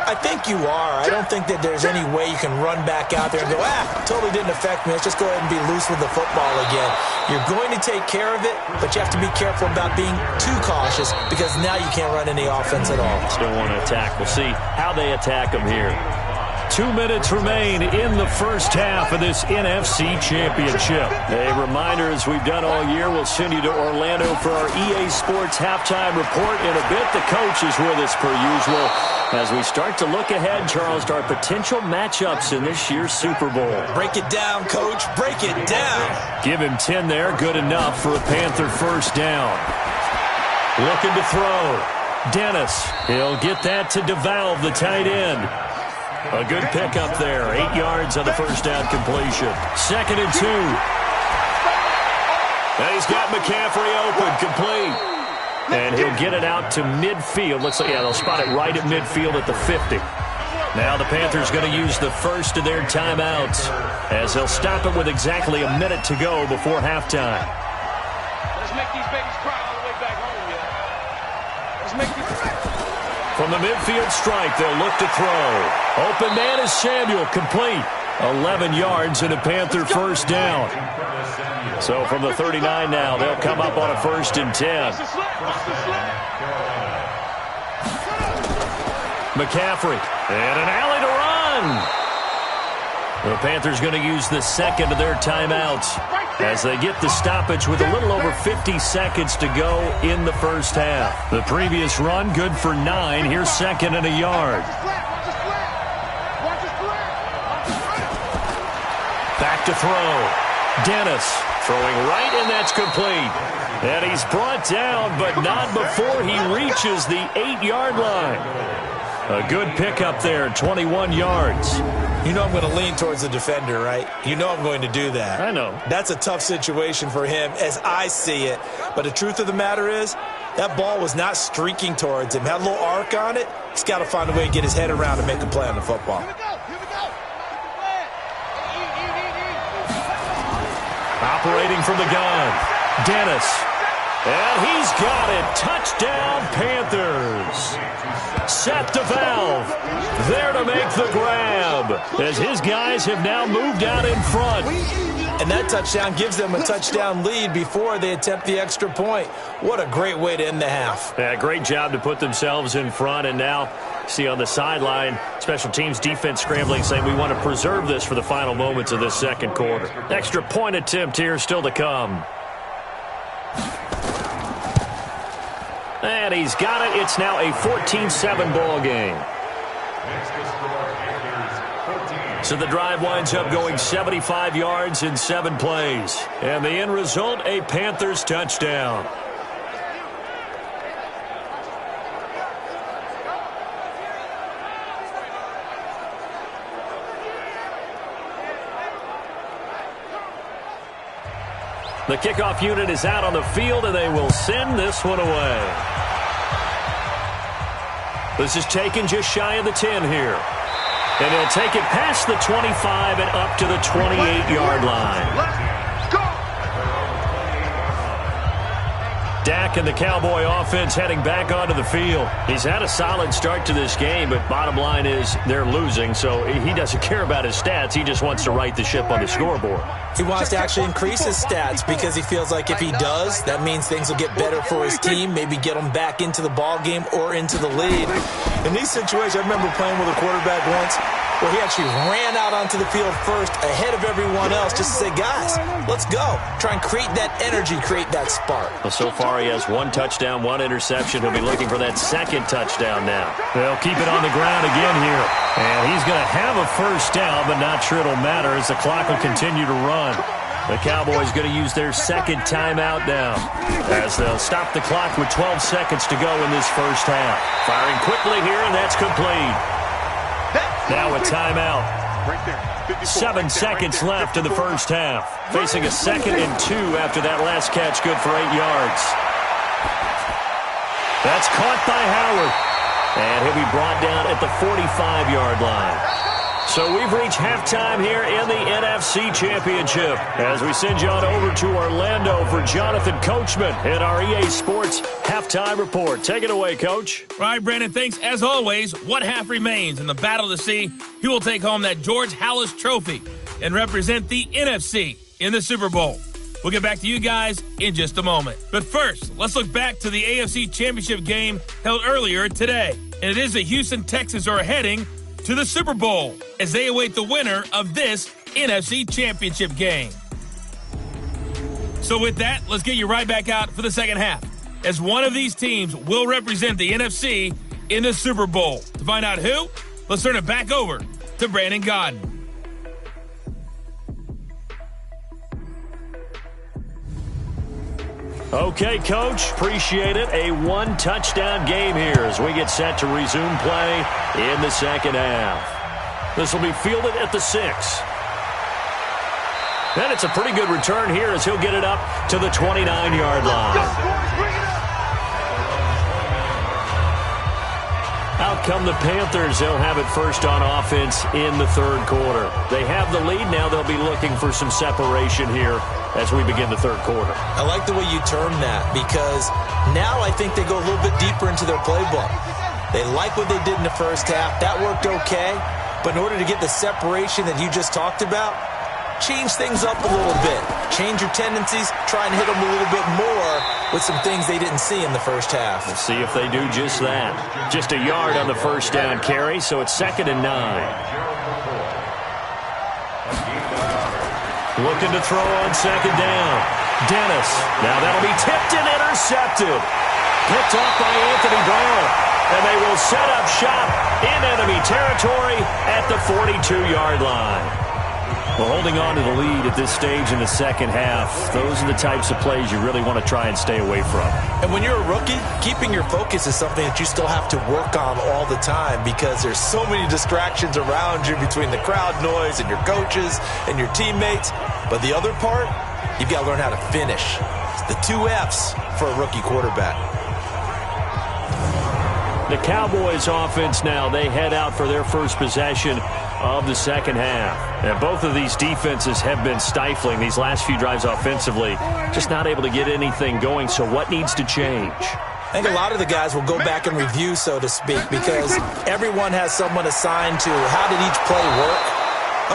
I think you are. I don't think that there's any way you can run back out there and go, totally didn't affect me. Let's just go ahead and be loose with the football again. You're going to take care of it, but you have to be careful about being too cautious because now you can't run any offense at all. Still want to attack. We'll see how they attack them here. 2 minutes remain in the first half of this NFC Championship. A reminder, as we've done all year, we'll send you to Orlando for our EA Sports halftime report in a bit. The coach is with us per usual as we start to look ahead, Charles, to our potential matchups in this year's Super Bowl. Break it down, Coach. Break it down. Give him 10 there. Good enough for a Panther first down. Looking to throw. Dennis. He'll get that to DeValve, the tight end. A good pickup there. 8 yards on the first down completion. 2nd and 2. And he's got McCaffrey open, complete. And he'll get it out to midfield. Looks like, yeah, they'll spot it right at midfield at the 50. Now the Panthers going to use the first of their timeouts as they'll stop it with exactly a minute to go before halftime. Let's make these babies cry all the way back home, yeah. Let's make these... From the midfield strike, they'll look to throw. Open man is Samuel, complete. 11 yards and a Panther first down. So from the 39 now, they'll come up on a 1st and 10. McCaffrey, and an alley to run. The Panthers going to use the second of their timeouts as they get the stoppage with a little over 50 seconds to go in the first half. The previous run, good for 9. Here's 2nd and a yard. Back to throw. Dennis throwing right, and that's complete. And he's brought down, but not before he reaches the 8-yard line. A good pickup there, 21 yards. You know I'm going to lean towards the defender, right? You know I'm going to do that. I know. That's a tough situation for him as I see it. But the truth of the matter is, that ball was not streaking towards him. Had a little arc on it. He's got to find a way to get his head around and make a play on the football. Operating from the gun, Dennis. And he's got it. Touchdown, Panthers. Set to valve. There to make the grab as his guys have now moved out in front. And that touchdown gives them a touchdown lead before they attempt the extra point. What a great way to end the half. Yeah, great job to put themselves in front. And now, see on the sideline, special teams defense scrambling, saying we want to preserve this for the final moments of this second quarter. Extra point attempt here still to come. And he's got it. It's now a 14-7 ball game. So the drive winds up going 75 yards in 7 plays. And the end result, a Panthers touchdown. The kickoff unit is out on the field, and they will send this one away. This is taken just shy of the 10 here. And he'll take it past the 25 and up to the 28-yard line. Dak and the Cowboy offense heading back onto the field. He's had a solid start to this game, but bottom line is they're losing, so he doesn't care about his stats. He just wants to right the ship on the scoreboard. He wants to actually increase his stats because he feels like if he does, that means things will get better for his team, maybe get them back into the ball game or into the lead. In these situations, I remember playing with a quarterback once where he actually ran out onto the field first ahead of everyone else just to say, guys, let's go. Try and create that energy, create that spark. Well, so far he has 1 touchdown, 1 interception. He'll be looking for that 2nd touchdown now. They'll keep it on the ground again here. And he's going to have a first down, but not sure it'll matter as the clock will continue to run. The Cowboys going to use their 2nd timeout now as they'll stop the clock with 12 seconds to go in this first half. Firing quickly here, and that's complete. Now a timeout. 7 seconds left in the first half. Facing a 2nd and 2 after that last catch, good for 8 yards. That's caught by Howard. And he'll be brought down at the 45-yard line. So we've reached halftime here in the NFC Championship as we send you on over to Orlando for Jonathan Coachman in our EA Sports Halftime Report. Take it away, Coach. All right, Brandon, thanks. As always, what half remains in the battle to see who will take home that George Halas Trophy and represent the NFC in the Super Bowl. We'll get back to you guys in just a moment. But first, let's look back to the AFC Championship game held earlier today. And it is the Houston Texans are heading to the Super Bowl as they await the winner of this NFC Championship game. So with that, let's get you right back out for the second half, as one of these teams will represent the NFC in the Super Bowl. To find out who, let's turn it back over to Brandon Godden. Okay, Coach, appreciate it. A one-touchdown game here as we get set to resume play in the second half. This will be fielded at the 6. And it's a pretty good return here as he'll get it up to the 29-yard line. Out come the Panthers. They'll have it first on offense in the third quarter. They have the lead. Now they'll be looking for some separation here as we begin the third quarter. I like the way you term that, because now I think they go a little bit deeper into their playbook. They like what they did in the first half. That worked okay. But in order to get the separation that you just talked about, change things up a little bit. Change your tendencies. Try and hit them a little bit more with some things they didn't see in the first half. Let's see if they do just that. Just a yard on the first down carry, so it's 2nd and 9. Looking to throw on 2nd down. Dennis. Now that'll be tipped and intercepted. Picked off by Anthony Brown. And they will set up shop in enemy territory at the 42-yard line. Well, holding on to the lead at this stage in the second half, those are the types of plays you really want to try and stay away from. And when you're a rookie, keeping your focus is something that you still have to work on all the time, because there's so many distractions around you between the crowd noise and your coaches and your teammates. But the other part, you've got to learn how to finish. It's the 2 F's for a rookie quarterback. The Cowboys offense now, they head out for their first possession of the second half. And both of these defenses have been stifling these last few drives offensively, just not able to get anything going. So what needs to change? I think a lot of the guys will go back and review, so to speak, because everyone has someone assigned to how did each play work.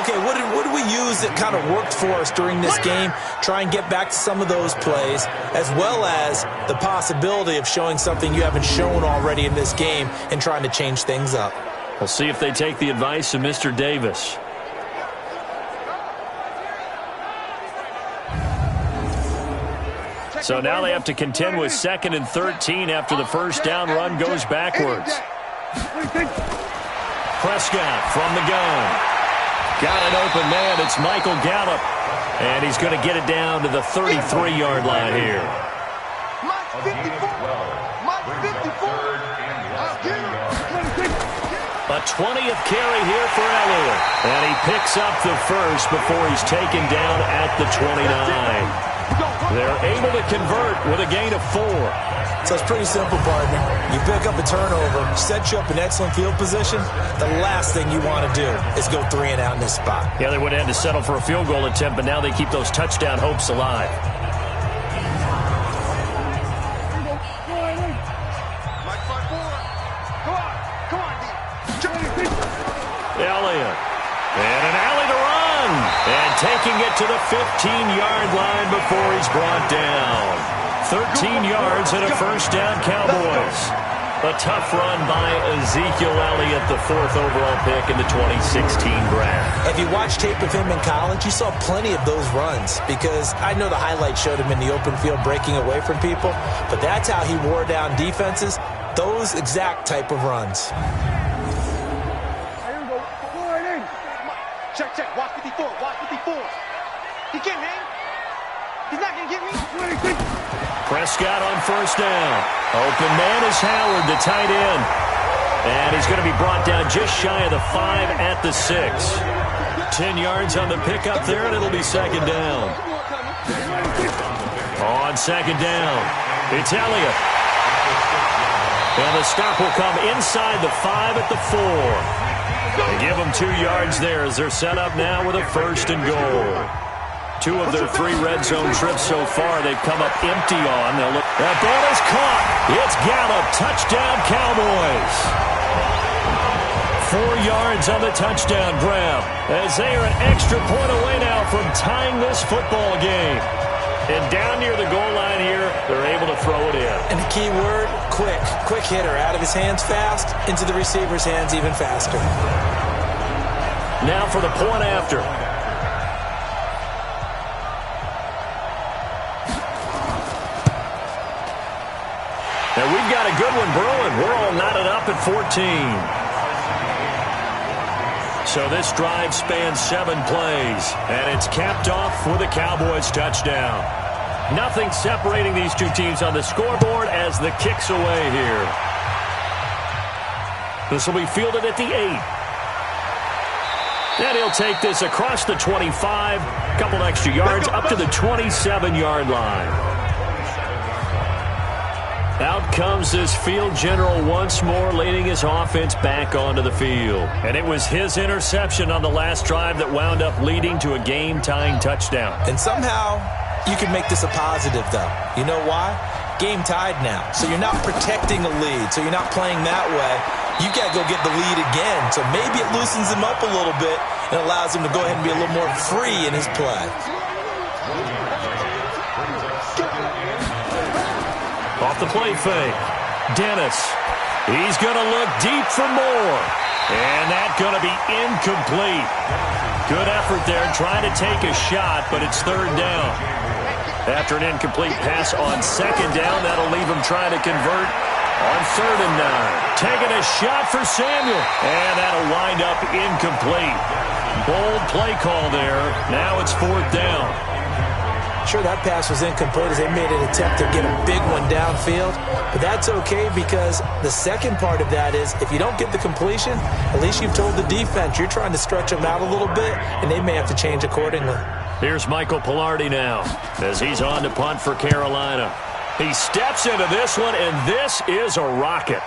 Okay, what did we use that kind of worked for us during this game? Try and get back to some of those plays, as well as the possibility of showing something you haven't shown already in this game and trying to change things up. We'll see if they take the advice of Mr. Davis. So now they have to contend with 2nd and 13 after the first down run goes backwards. Prescott from the gun. Got an open man. It's Michael Gallup. And he's going to get it down to the 33-yard line here. A 20th carry here for Elliott. And he picks up the first before he's taken down at the 29. They're able to convert with a gain of 4. So it's pretty simple, partner. You pick up a turnover, set you up in excellent field position. The last thing you want to do is go 3 and out in this spot. Yeah, they would have had to settle for a field goal attempt, but now they keep those touchdown hopes alive. Elliott. And an alley to run. And taking it to the 15-yard line before he's brought down. 13 yards and a first down, Cowboys. A tough run by Ezekiel Elliott, the 4th overall pick in the 2016 draft. If you watch tape of him in college, you saw plenty of those runs, because I know the highlights showed him in the open field breaking away from people, but that's how he wore down defenses, those exact type of runs. Check, check. Watch 54. Watch 54. He can't hang. He's not going to get me. Prescott on first down. Open man is Howard, the tight end. And he's going to be brought down just shy of the 5 at the 6. 10 yards on the pickup there, and it'll be 2nd down. On 2nd down, it's Elliott. And the stop will come inside the 5 at the 4. They give them 2 yards there as they're set up now with a 1st and goal. 2 of their 3 red zone trips so far, they've come up empty on. That ball is caught. It's Gallup. Touchdown, Cowboys. 4 yards on the touchdown grab as they are an extra point away now from tying this football game. And down near the goal line here, they're able to throw it in. And the key word, quick. Quick hitter. Out of his hands fast, into the receiver's hands even faster. Now for the point after. And we've got a good one brewing. We're all knotted up at 14. So this drive spans 7 plays, and it's capped off with a Cowboys touchdown. Nothing separating these two teams on the scoreboard as the kick's away here. This will be fielded at the 8. And he'll take this across the 25, a couple extra yards, up to the 27-yard line. Out comes this field general once more, leading his offense back onto the field. And it was his interception on the last drive that wound up leading to a game-tying touchdown. And somehow you can make this a positive, though. You know why? Game tied now. So you're not protecting a lead, so you're not playing that way. You got to go get the lead again. So maybe it loosens him up a little bit and allows him to go ahead and be a little more free in his play. Off the play fake. Dennis. He's going to look deep for more. And that's going to be incomplete. Good effort there trying to take a shot, but it's 3rd down. After an incomplete pass on 2nd down, that'll leave him trying to convert on 3rd and 9. Taking a shot for Samuel. And that'll wind up incomplete. Bold play call there. Now it's 4th down. Sure, that pass was incomplete as they made an attempt to get a big one downfield. But that's okay because the second part of that is if you don't get the completion, at least you've told the defense you're trying to stretch them out a little bit, and they may have to change accordingly. Here's Michael Pilardi now as he's on to punt for Carolina. He steps into this one, and this is a rocket.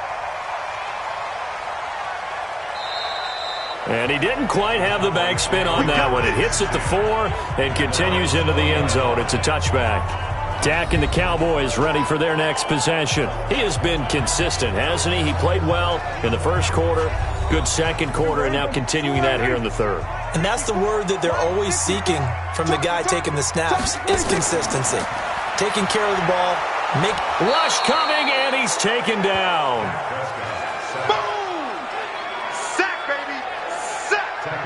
And he didn't quite have the bag spin on that one. It hits at the 4 and continues into the end zone. It's a touchback. Dak and the Cowboys ready for their next possession. He has been consistent, hasn't he? He played well in the first quarter, good second quarter, and now continuing that here in the 3rd. And that's the word that they're always seeking from the guy taking the snaps is consistency. Taking care of the ball. Rush coming, and he's taken down.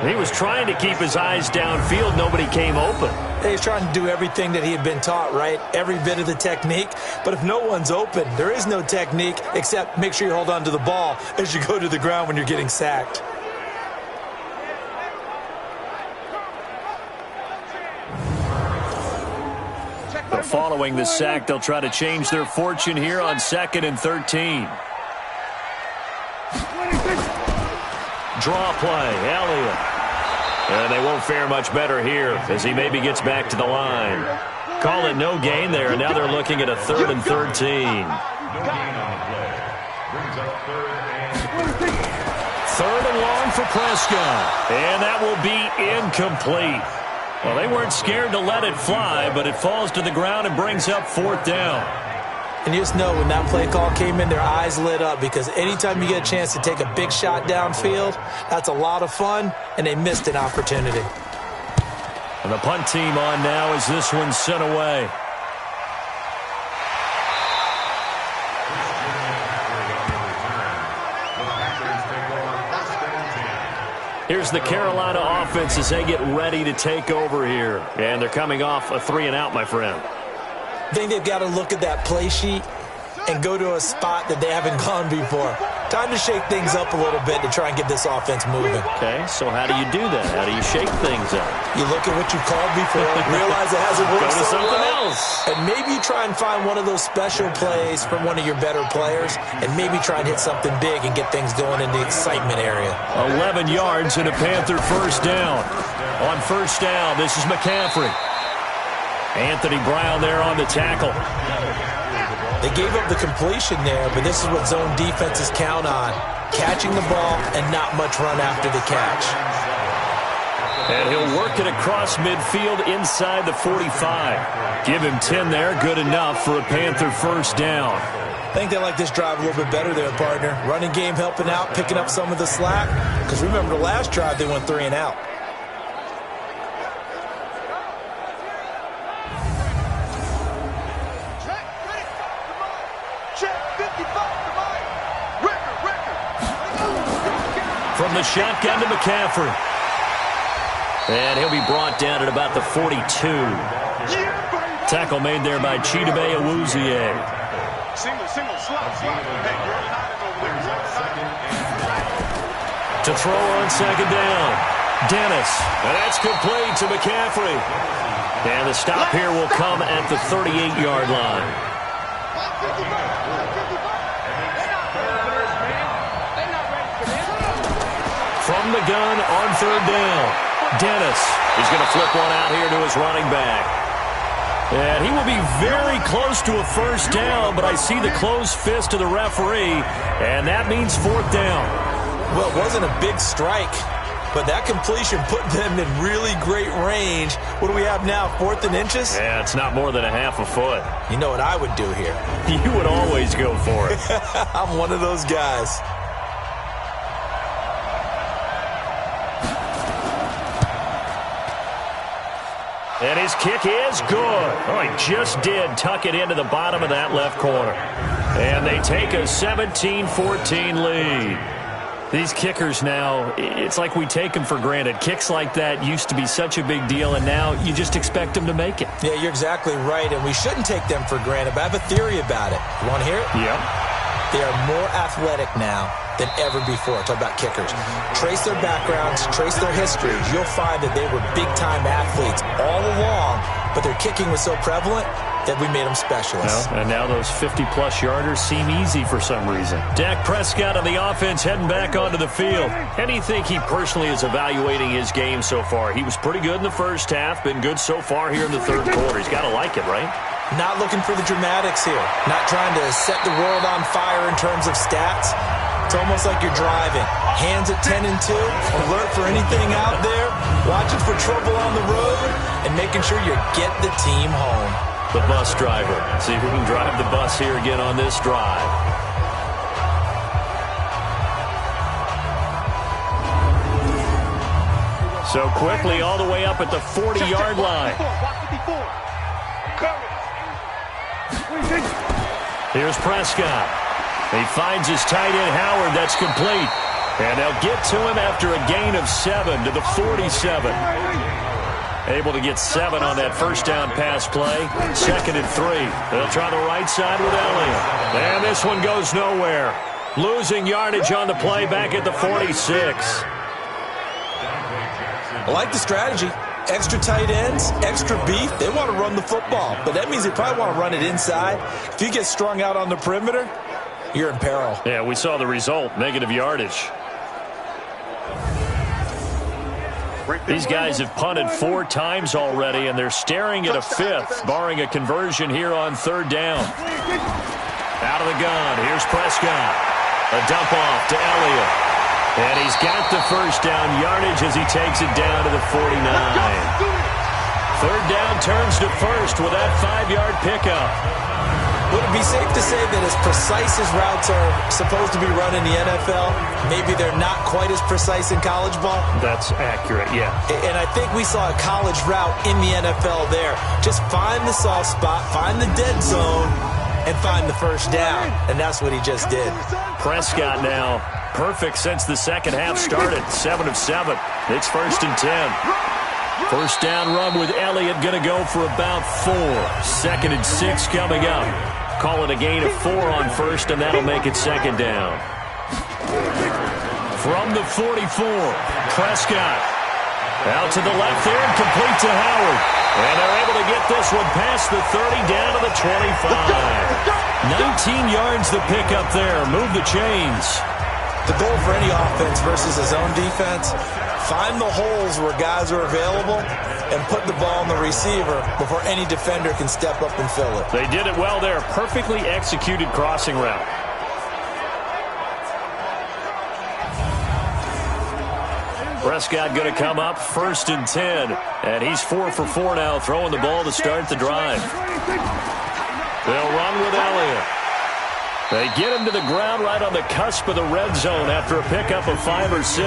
He was trying to keep his eyes downfield. Nobody came open. He's trying to do everything that he had been taught, right? Every bit of the technique. But if no one's open, there is no technique except make sure you hold on to the ball as you go to the ground when you're getting sacked. But following the sack, they'll try to change their fortune here on 2nd and 13. Draw play, Elliott. And they won't fare much better here as he maybe gets back to the line. Call it no gain there, and now they're looking at a 3rd and 13. 3rd and long for Prescott. And that will be incomplete. Well, they weren't scared to let it fly, but it falls to the ground and brings up 4th down. And you just know when that play call came in, their eyes lit up because anytime you get a chance to take a big shot downfield, that's a lot of fun, and they missed an opportunity. And the punt team on now as this one's sent away. Here's the Carolina offense as they get ready to take over here. And they're coming off a 3-and-out, my friend. I think they've got to look at that play sheet and go to a spot that they haven't gone before. Time to shake things up a little bit to try and get this offense moving. Okay, so how do you do that? How do you shake things up? You look at what you've called before, realize it hasn't worked Go to so something well, else. and maybe you try and find one of those special plays from one of your better players, and maybe try and hit something big and get things going in the excitement area. 11 yards and a Panther 1st down. On 1st down, this is McCaffrey. Anthony Brown there on the tackle. They gave up the completion there, but this is what zone defenses count on. Catching the ball and not much run after the catch. And he'll work it across midfield inside the 45. Give him 10 there, good enough for a Panther 1st down. I think they like this drive a little bit better there, partner. Running game helping out, picking up some of the slack. Because remember the last drive, they went 3-and-out. From the shotgun to McCaffrey. And he'll be brought down at about the 42. Tackle made there by Chidobe Awuzie. Single, slot. Hey, you're over there. To throw on second down. Dennis. And that's complete to McCaffrey. And the stop here will come at the 38-yard line. From the gun on third down. Dennis is going to flip one out here to his running back. And he will be very close to a first down, but I see the closed fist of the referee, and that means fourth down. Well, it wasn't a big strike, but that completion put them in really great range. What do we have now, 4th and inches? Yeah, it's not more than a half a foot. You know what I would do here? You would always go for it. I'm one of those guys. And his kick is good. Oh, he just did tuck it into the bottom of that left corner. And they take a 17-14 lead. These kickers now, it's like we take them for granted. Kicks like that used to be such a big deal, and now you just expect them to make it. Yeah, you're exactly right, and we shouldn't take them for granted, but I have a theory about it. You want to hear it? Yep. They are more athletic now than ever before. Talk about kickers. Trace their backgrounds, trace their histories. You'll find that they were big-time athletes all along, but their kicking was so prevalent that we made them specialists. Well, and now those 50-plus yarders seem easy for some reason. Dak Prescott on the offense heading back onto the field. How do you think he personally is evaluating his game so far? He was pretty good in the first half, been good so far here in the third quarter. He's got to like it, right? Not looking for the dramatics here. Not trying to set the world on fire in terms of stats. It's almost like you're driving. Hands at 10 and 2, alert for anything out there, watching for trouble on the road, and making sure you get the team home. The bus driver. See if we can drive the bus here again on this drive. So quickly all the way up at the 40-yard line. Here's Prescott. He finds his tight end Howard. That's complete. And they'll get to him after a gain of 7 to the 47. Able to get 7 on that first down pass play. 2nd and 3. They'll try the right side with Elliott. And this one goes nowhere. Losing yardage on the play back at the 46. I like the strategy. Extra tight ends, extra beef. They want to run the football, but that means they probably want to run it inside. If you get strung out on the perimeter, you're in peril. Yeah, we saw the result. Negative yardage. These guys have punted 4 times already, and they're staring at a 5th, barring a conversion here on 3rd down. Out of the gun, here's Prescott. A dump off to Elliott. And he's got the first down yardage as he takes it down to the 49. 3rd down turns to 1st with that 5-yard pickup. Would it be safe to say that as precise as routes are supposed to be run in the NFL, maybe they're not quite as precise in college ball? That's accurate, yeah. And I think we saw a college route in the NFL there. Just find the soft spot, find the dead zone, and find the first down. And that's what he just did. Prescott now perfect since the second half started. 7 of 7. It's 1st and 10. First down run with Elliott going to go for about 4. 2nd and 6 coming up. Call it a gain of 4 on 1st, and that'll make it 2nd down. From the 44, Prescott. Out to the left there and complete to Howard. And they're able to get this one past the 30 down to the 25. 19 yards the pickup there. Move the chains. The goal for any offense versus his own defense, find the holes where guys are available and put the ball on the receiver before any defender can step up and fill it. They did it well there. Perfectly executed crossing route. Prescott going to come up 1st and 10. And he's 4 for 4 now, throwing the ball to start the drive. They'll run with Elliott. They get him to the ground right on the cusp of the red zone after a pickup of 5 or 6.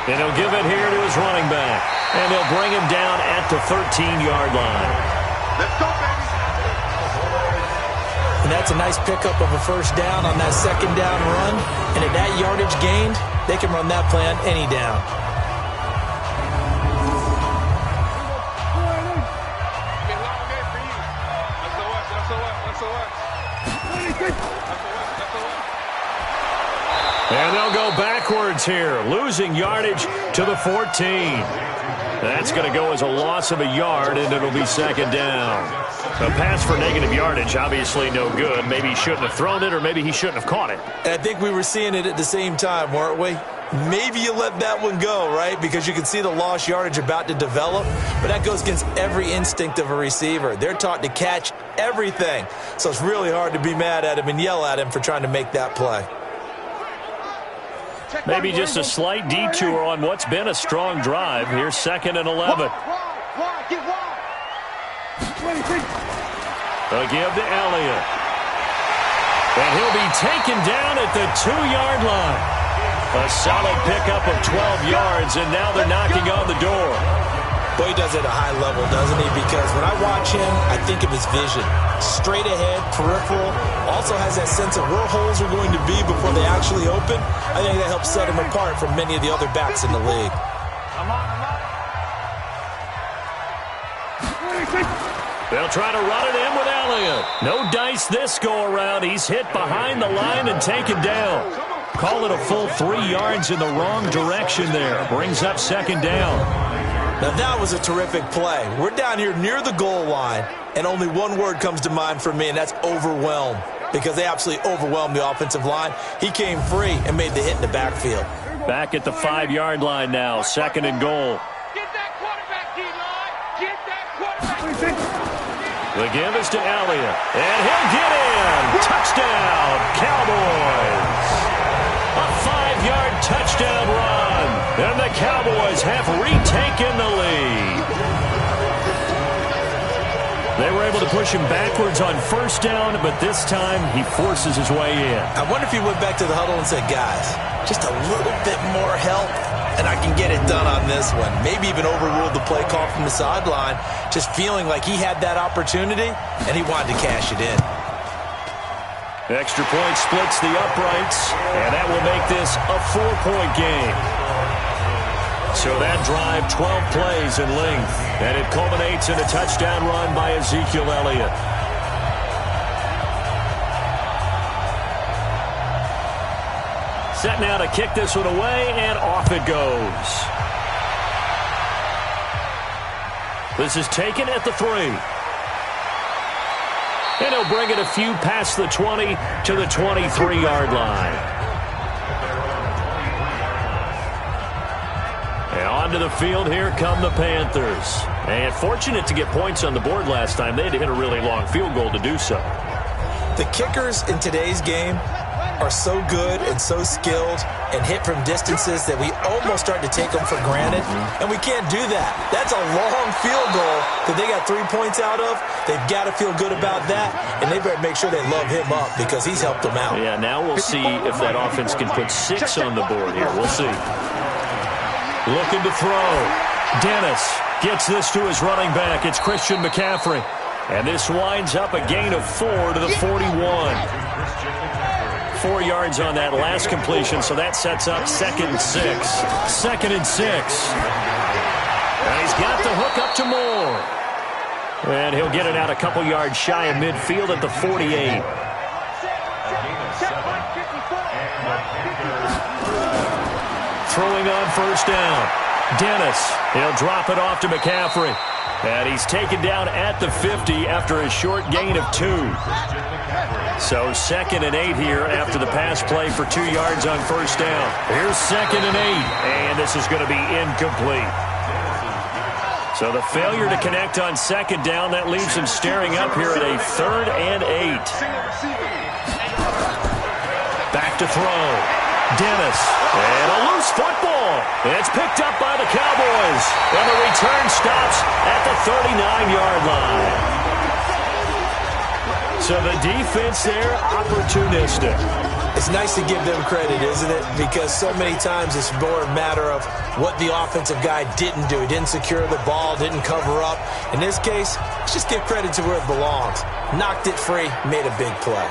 And he'll give it here to his running back. And they'll bring him down at the 13-yard line. Let's go, baby. And that's a nice pickup of a first down on that second down run. And at that yardage gained, they can run that play on any down. And they'll go backwards here, losing yardage to the 14. That's going to go as a loss of a yard, and it'll be second down. A pass for negative yardage, obviously no good. Maybe he shouldn't have thrown it, or maybe he shouldn't have caught it. And I think we were seeing it at the same time, weren't we? Maybe you let that one go, right? Because you can see the lost yardage about to develop. But that goes against every instinct of a receiver. They're taught to catch everything. So it's really hard to be mad at him and yell at him for trying to make that play. Maybe just a slight detour on what's been a strong drive. Here's 2nd and 11. A give to Elliott. And he'll be taken down at the 2-yard line. A solid pickup of 12 yards, and now they're knocking on the door. Boy, he does it at a high level, doesn't he? Because when I watch him, I think of his vision. Straight ahead, peripheral. Also has that sense of where holes are going to be before they actually open. I think that helps set him apart from many of the other backs in the league. They'll try to run it in with Elliott. No dice this go-around. He's hit behind the line and taken down. Call it a full 3 yards in the wrong direction there. Brings up second down. Now that was a terrific play. We're down here near the goal line, and only one word comes to mind for me, and that's overwhelmed. Because they absolutely overwhelmed the offensive line. He came free and made the hit in the backfield. Back at the 5-yard line now, 2nd and goal. Get that quarterback, D-line. Get that quarterback. The give is to Elliott, and he'll get in. Touchdown, Cowboys. A 5-yard touchdown run, and the Cowboys have retaken the lead. They were able to push him backwards on first down, but this time he forces his way in. I wonder if he went back to the huddle and said, guys, just a little bit more help, and I can get it done on this one. Maybe even overruled the play call from the sideline, just feeling like he had that opportunity, and he wanted to cash it in. Extra point splits the uprights, and that will make this a 4-point game. So that drive, 12 plays in length, and it culminates in a touchdown run by Ezekiel Elliott. Set now to kick this one away, and off it goes. This is taken at the 3. And he'll bring it a few past the 20 to the 23-yard line. And onto the field, here come the Panthers. And fortunate to get points on the board last time. They had to hit a really long field goal to do so. The kickers in today's game are so good and so skilled and hit from distances that we almost start to take them for granted, and we can't do that. That's a long field goal that they got 3 points out of. They've got to feel good about that, and they better make sure they love him up because he's helped them out. Yeah, now we'll see if that offense can put 6 on the board here. We'll see. Looking to throw. Dennis gets this to his running back. It's Christian McCaffrey. And this winds up a gain of 4 to the 41. 4 yards on that last completion, so that sets up 2nd and 6. 2nd and 6. And he's got the hook up to Moore. And he'll get it out a couple yards shy of midfield at the 48. Throwing on first down. Dennis, he'll drop it off to McCaffrey. And he's taken down at the 50 after a short gain of 2. So 2nd and 8 here after the pass play for 2 yards on first down. Here's 2nd and 8, and this is going to be incomplete. So the failure to connect on 2nd down, that leaves him staring up here at a 3rd and 8. Back to throw. Dennis, and a loose football. It's picked up by the Cowboys, and the return stops at the 39-yard line. So the defense there, opportunistic. It's nice to give them credit, isn't it? Because so many times it's more a matter of what the offensive guy didn't do. He didn't secure the ball, didn't cover up. In this case, let's just give credit to where it belongs. Knocked it free, made a big play.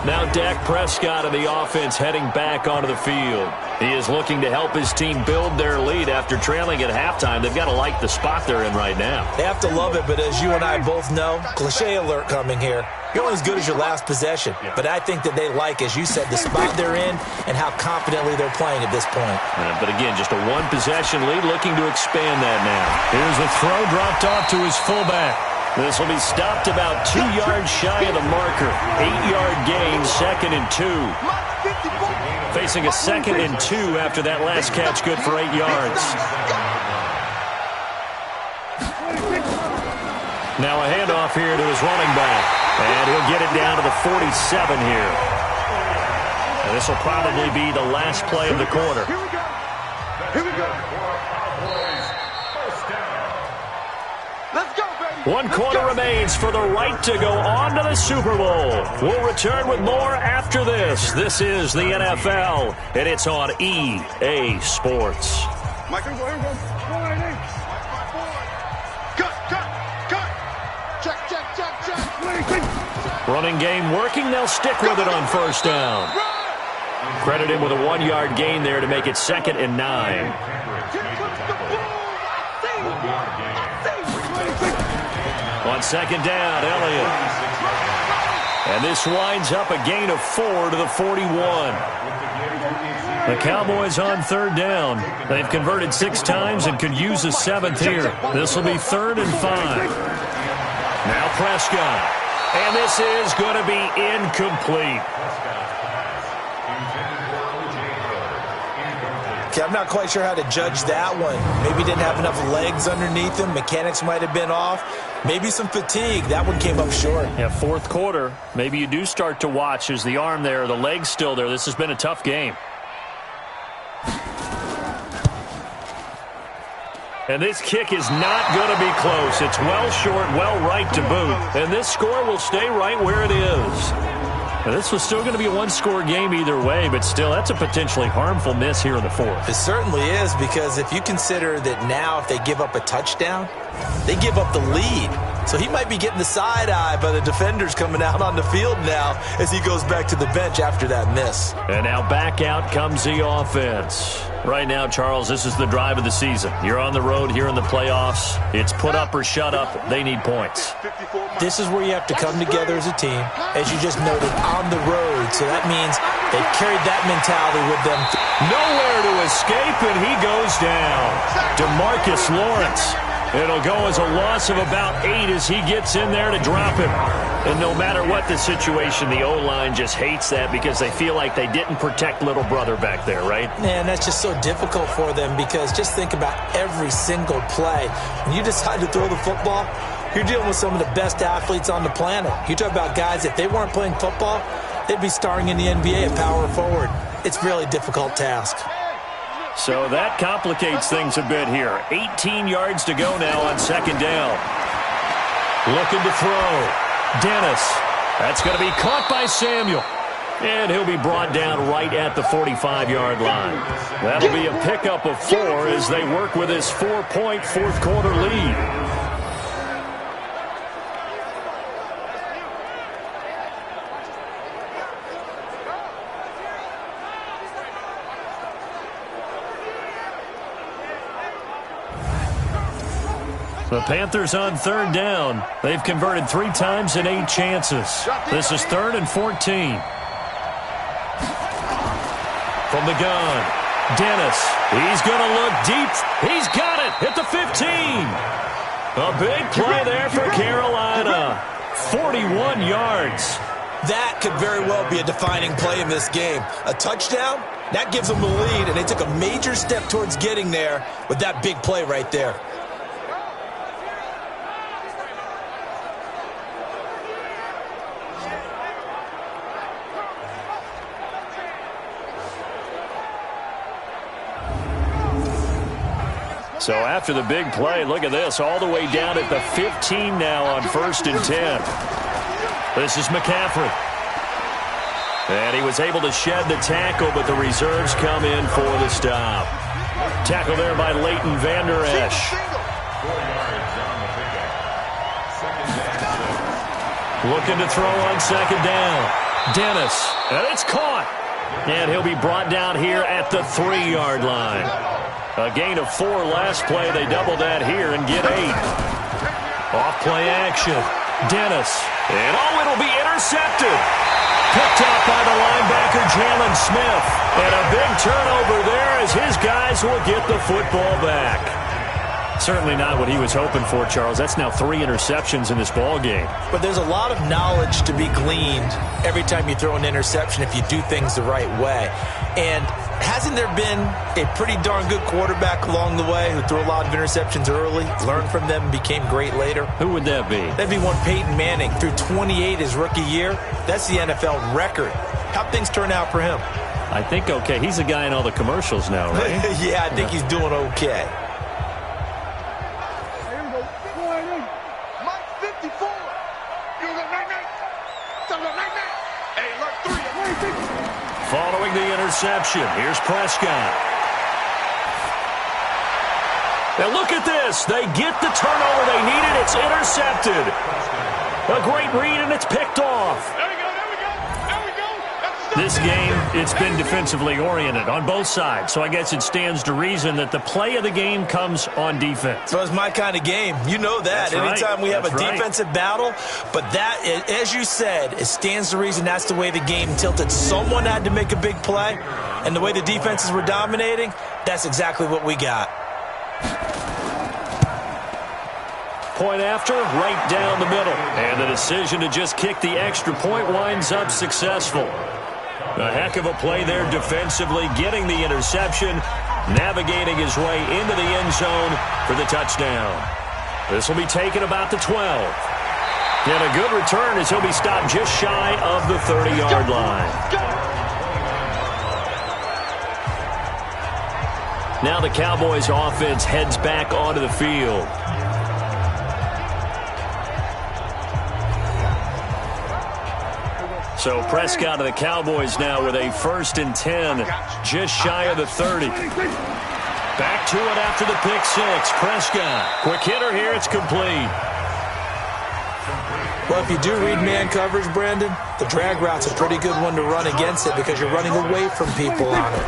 Now Dak Prescott of the offense heading back onto the field. He is looking to help his team build their lead after trailing at halftime. They've got to like the spot they're in right now. They have to love it, but as you and I both know, cliche alert coming here. You're only as good as your last possession. But I think that they like, as you said, the spot they're in and how confidently they're playing at this point. But again, just a one-possession lead, looking to expand that now. Here's the throw dropped off to his fullback. This will be stopped about 2 yards shy of the marker. 8-yard gain, 2nd and 2. Facing a 2nd and 2 after that last catch, good for 8 yards. Now a handoff here to his running back. And he'll get it down to the 47 here. And this will probably be the last play of the quarter. Here we go. Let's go, baby. One quarter remains for the right to go on to the Super Bowl. We'll return with more after this. This is the NFL, and it's on EA Sports. Mike, here we go. Check. Running game working. They'll stick with it on first down. Credit him with a 1-yard gain there to make it 2nd and 9. On second down, Elliott. And this winds up a gain of 4 to the 41. The Cowboys on third down. They've converted 6 times and could use a 7th here. This will be 3rd and 5. Now Prescott. And this is going to be incomplete. Okay, I'm not quite sure how to judge that one. Maybe didn't have enough legs underneath him. Mechanics might have been off. Maybe some fatigue. That one came up short. Yeah, 4th quarter. Maybe you do start to watch as the arm there, the leg's still there. This has been a tough game. And this kick is not going to be close. It's well short, well right to boot. And this score will stay right where it is. Now, this was still going to be a one-score game either way, but still, that's a potentially harmful miss here in the 4th. It certainly is, because if you consider that now if they give up a touchdown, they give up the lead. So he might be getting the side eye by the defenders coming out on the field now as he goes back to the bench after that miss. And now back out comes the offense. Right now, Charles, this is the drive of the season. You're on the road here in the playoffs. It's put up or shut up. They need points. This is where you have to come together as a team, as you just noted, on the road. So that means they've carried that mentality with them. Nowhere to escape, and he goes down. DeMarcus Lawrence. It'll go as a loss of about 8 as he gets in there to drop him. And no matter what the situation, the O-line just hates that because they feel like they didn't protect little brother back there, right? Man, that's just so difficult for them because just think about every single play. When you decide to throw the football, you're dealing with some of the best athletes on the planet. You talk about guys, if they weren't playing football, they'd be starring in the NBA at power forward. It's a really difficult task. So that complicates things a bit here. 18 yards to go now on second down. Looking to throw. Dennis. That's going to be caught by Samuel. And he'll be brought down right at the 45-yard line. That'll be a pickup of 4 as they work with his 4-point fourth-quarter lead. The Panthers on third down. They've converted 3 times in 8 chances. This is 3rd and 14. From the gun, Dennis. He's going to look deep. He's got it at the 15. A big play there for Carolina. 41 yards. That could very well be a defining play in this game. A touchdown, that gives them the lead, and they took a major step towards getting there with that big play right there. So after the big play, look at this, all the way down at the 15 now on 1st and 10. This is McCaffrey. And he was able to shed the tackle, but the reserves come in for the stop. Tackle there by Leighton Vander Esch. Looking to throw on 2nd down. Dennis, and it's caught. And he'll be brought down here at the 3-yard line. A gain of 4 last play. They double that here and get 8. Off play action. Dennis. And it'll be intercepted. Picked up by the linebacker, Jalen Smith. And a big turnover there as his guys will get the football back. Certainly not what he was hoping for, Charles. That's now 3 interceptions in this ball game. But there's a lot of knowledge to be gleaned every time you throw an interception if you do things the right way. And hasn't there been a pretty darn good quarterback along the way who threw a lot of interceptions early, learned from them, and became great later? Who would that be? That'd be one Peyton Manning. Threw 28 his rookie year. That's the NFL record. How'd things turn out for him? I think okay. He's a guy in all the commercials now, right? Yeah, I think he's doing okay. Following the interception, here's Prescott. Now look at this. They get the turnover they needed. It's intercepted. A great read, and it's picked off. This game, it's been defensively oriented on both sides, so I guess it stands to reason that the play of the game comes on defense. So it's my kind of game. You know that. That's right. Anytime we have That's a right. defensive battle, but that, as you said, it stands to reason that's the way the game tilted. Someone had to make a big play, and the way the defenses were dominating, that's exactly what we got. Point after, right down the middle. And the decision to just kick the extra point winds up successful. A heck of a play there defensively, getting the interception, navigating his way into the end zone for the touchdown. This will be taken about the 12. And a good return as he'll be stopped just shy of the 30-yard line. Now the Cowboys offense heads back onto the field. So Prescott of the Cowboys now with a 1st and 10, just shy of the 30. Back to it after the pick 6. Prescott, quick hitter here, it's complete. Well, if you do read man coverage, Brandon, the drag route's a pretty good one to run against it because you're running away from people on it.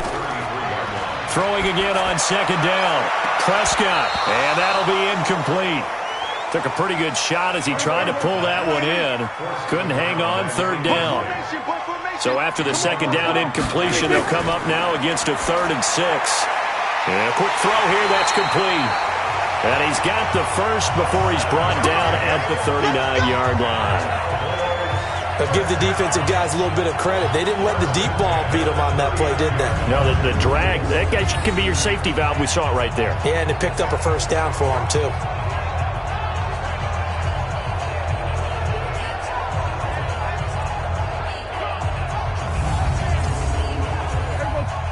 Throwing again on 2nd down. Prescott, and that'll be incomplete. Took a pretty good shot as he tried to pull that one in. Couldn't hang on 3rd down. So after the 2nd down incompletion, they'll come up now against a 3rd and 6. And a quick throw here, that's complete. And he's got the first before he's brought down at the 39-yard line. But give the defensive guys a little bit of credit. They didn't let the deep ball beat them on that play, did they? No, the drag, that guy can be your safety valve. We saw it right there. Yeah, and it picked up a 1st down for him, too.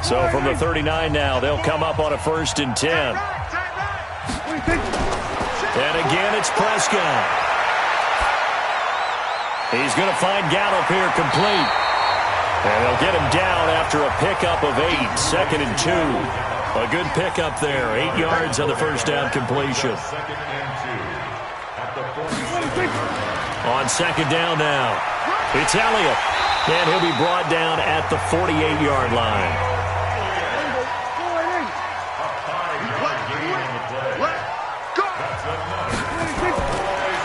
So from the 39 now, they'll come up on a 1st and 10. And again, it's Prescott. He's going to find Gallup here complete. And they'll get him down after a pickup of 8, 2nd and 2. A good pickup there, 8 yards on the 1st down completion. On 2nd down now, it's Elliott. And he'll be brought down at the 48-yard line.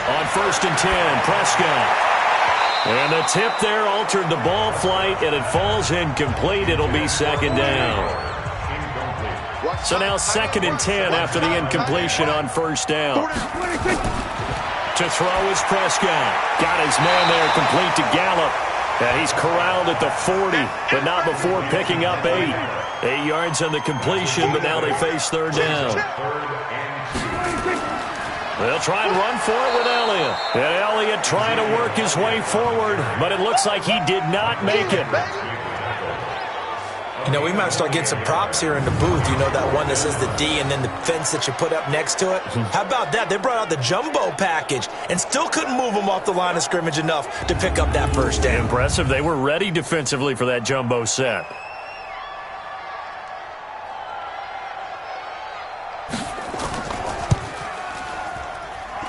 On 1st and 10, Prescott. And the tip there altered the ball flight, and it falls incomplete. It'll be 2nd down. So now 2nd and 10 after the incompletion on 1st down. To throw is Prescott. Got his man there complete to Gallup. And he's corralled at the 40, but not before picking up 8. 8 yards on the completion, but now they face 3rd down. They'll try and run for it with Elliott. And Elliott trying to work his way forward, but it looks like he did not make it. You know, we might start getting some props here in the booth. You know, that one that says the D and then the fence that you put up next to it? How about that? They brought out the jumbo package and still couldn't move them off the line of scrimmage enough to pick up that first down. Impressive. They were ready defensively for that jumbo set.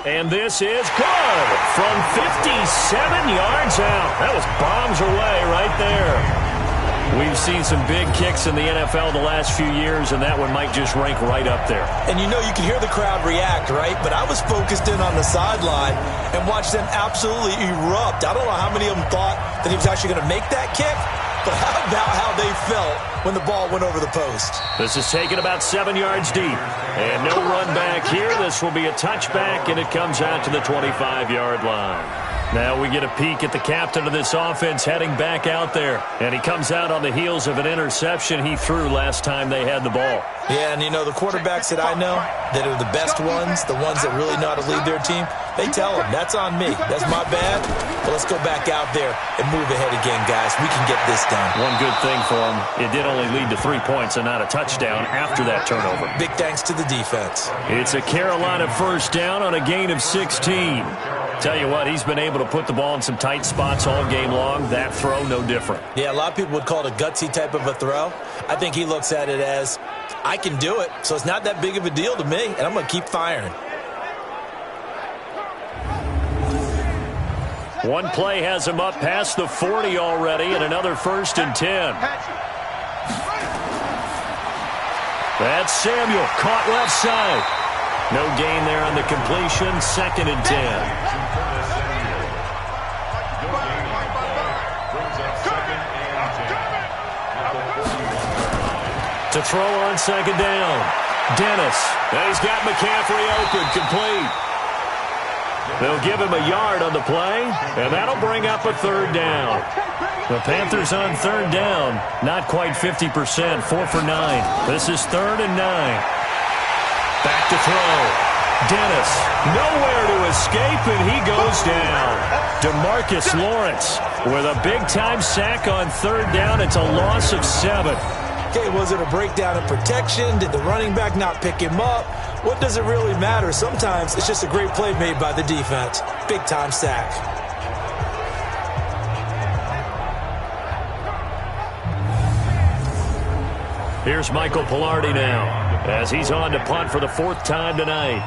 And this is good from 57 yards out. That was bombs away right there. We've seen some big kicks in the NFL the last few years, and that one might just rank right up there. And you know, you can hear the crowd react, right? But I was focused in on the sideline and watched them absolutely erupt. I don't know how many of them thought that he was actually going to make that kick, but how about how they felt when the ball went over the post? This is taken about 7 yards deep. And no run back here. This will be a touchback, and it comes out to the 25-yard line. Now we get a peek at the captain of this offense heading back out there. And he comes out on the heels of an interception he threw last time they had the ball. Yeah, and you know, the quarterbacks that I know that are the best ones, the ones that really know how to lead their team, they tell them, that's on me. That's my bad. But let's go back out there and move ahead again, guys. We can get this done. One good thing for him, it did only lead to 3 points and not a touchdown after that turnover. Big thanks to the defense. It's a Carolina first down on a gain of 16. Tell you what, he's been able to put the ball in some tight spots all game long. That throw, no different. Yeah, a lot of people would call it a gutsy type of a throw. I think he looks at it as, I can do it, so it's not that big of a deal to me, and I'm going to keep firing. One play has him up past the 40 already, and another 1st and 10. That's Samuel, caught left side. No gain there on the completion, 2nd and 10. To throw on 2nd down. Dennis. He's got McCaffrey open, complete. They'll give him a yard on the play, and that'll bring up a 3rd down. The Panthers on 3rd down, not quite 50%, 4 for 9. This is 3rd and 9. Back to throw. Dennis, nowhere to escape, and he goes down. DeMarcus Lawrence with a big-time sack on 3rd down. It's a loss of 7. Okay, was it a breakdown in protection? Did the running back not pick him up? What does it really matter? Sometimes it's just a great play made by the defense. Big-time sack. Here's Michael Pilardi now as he's on to punt for the 4th time tonight.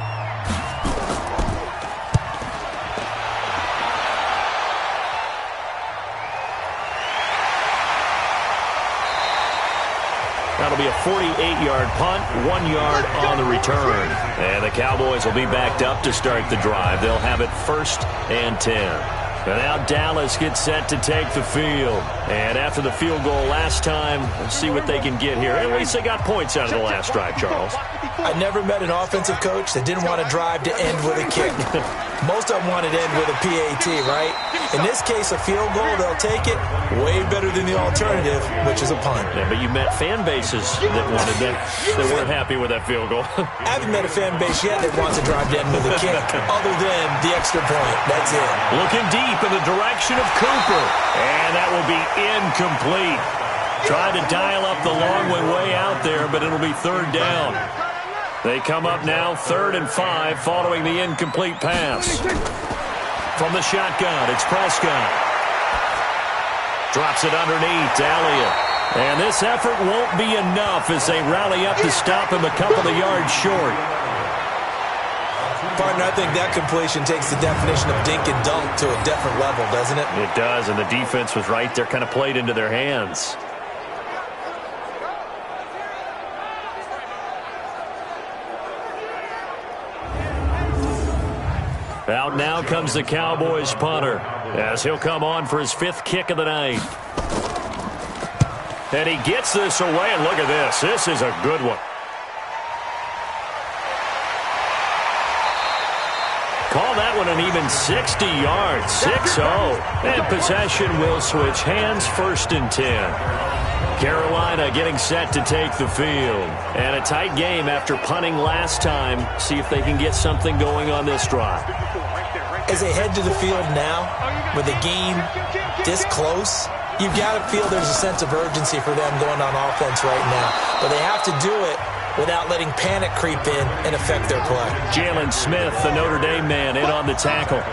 That'll be a 48-yard punt, 1 yard on the return. And the Cowboys will be backed up to start the drive. They'll have it 1st and 10. And now Dallas gets set to take the field. And after the field goal last time, let's see what they can get here. At least they got points out of the last drive, Charles. I never met an offensive coach that didn't want to drive to end with a kick. Most of them wanted to end with a PAT, right? In this case, a field goal, they'll take it way better than the alternative, which is a punt. Yeah, but you met fan bases that wanted that, that weren't happy with that field goal. I haven't met a fan base yet that wants to drive to end with a kick, other than the extra point. That's it. Looking deep in the direction of Cooper, and that will be incomplete. Trying to dial up the long one way out there, but it'll be 3rd down. They come up now 3rd and 5 following the incomplete pass. From the shotgun, it's Prescott. Drops it underneath to Elliott. And this effort won't be enough as they rally up to stop him a couple of yards short. Partner, I think that completion takes the definition of dink and dunk to a different level, doesn't it? It does, and the defense was right there, kind of played into their hands. Out now comes the Cowboys punter as he'll come on for his 5th kick of the night. And he gets this away, and look at this. This is a good one. Call that one an even 60 yards. 6-0. And possession will switch hands, 1st and 10. Carolina getting set to take the field. And a tight game after punting last time. See if they can get something going on this drive. As they head to the field now, with the game this close, You've got to feel there's a sense of urgency for them going on offense right now. But they have to do it without letting panic creep in and affect their play. Jalen Smith, the Notre Dame man, in on the tackle.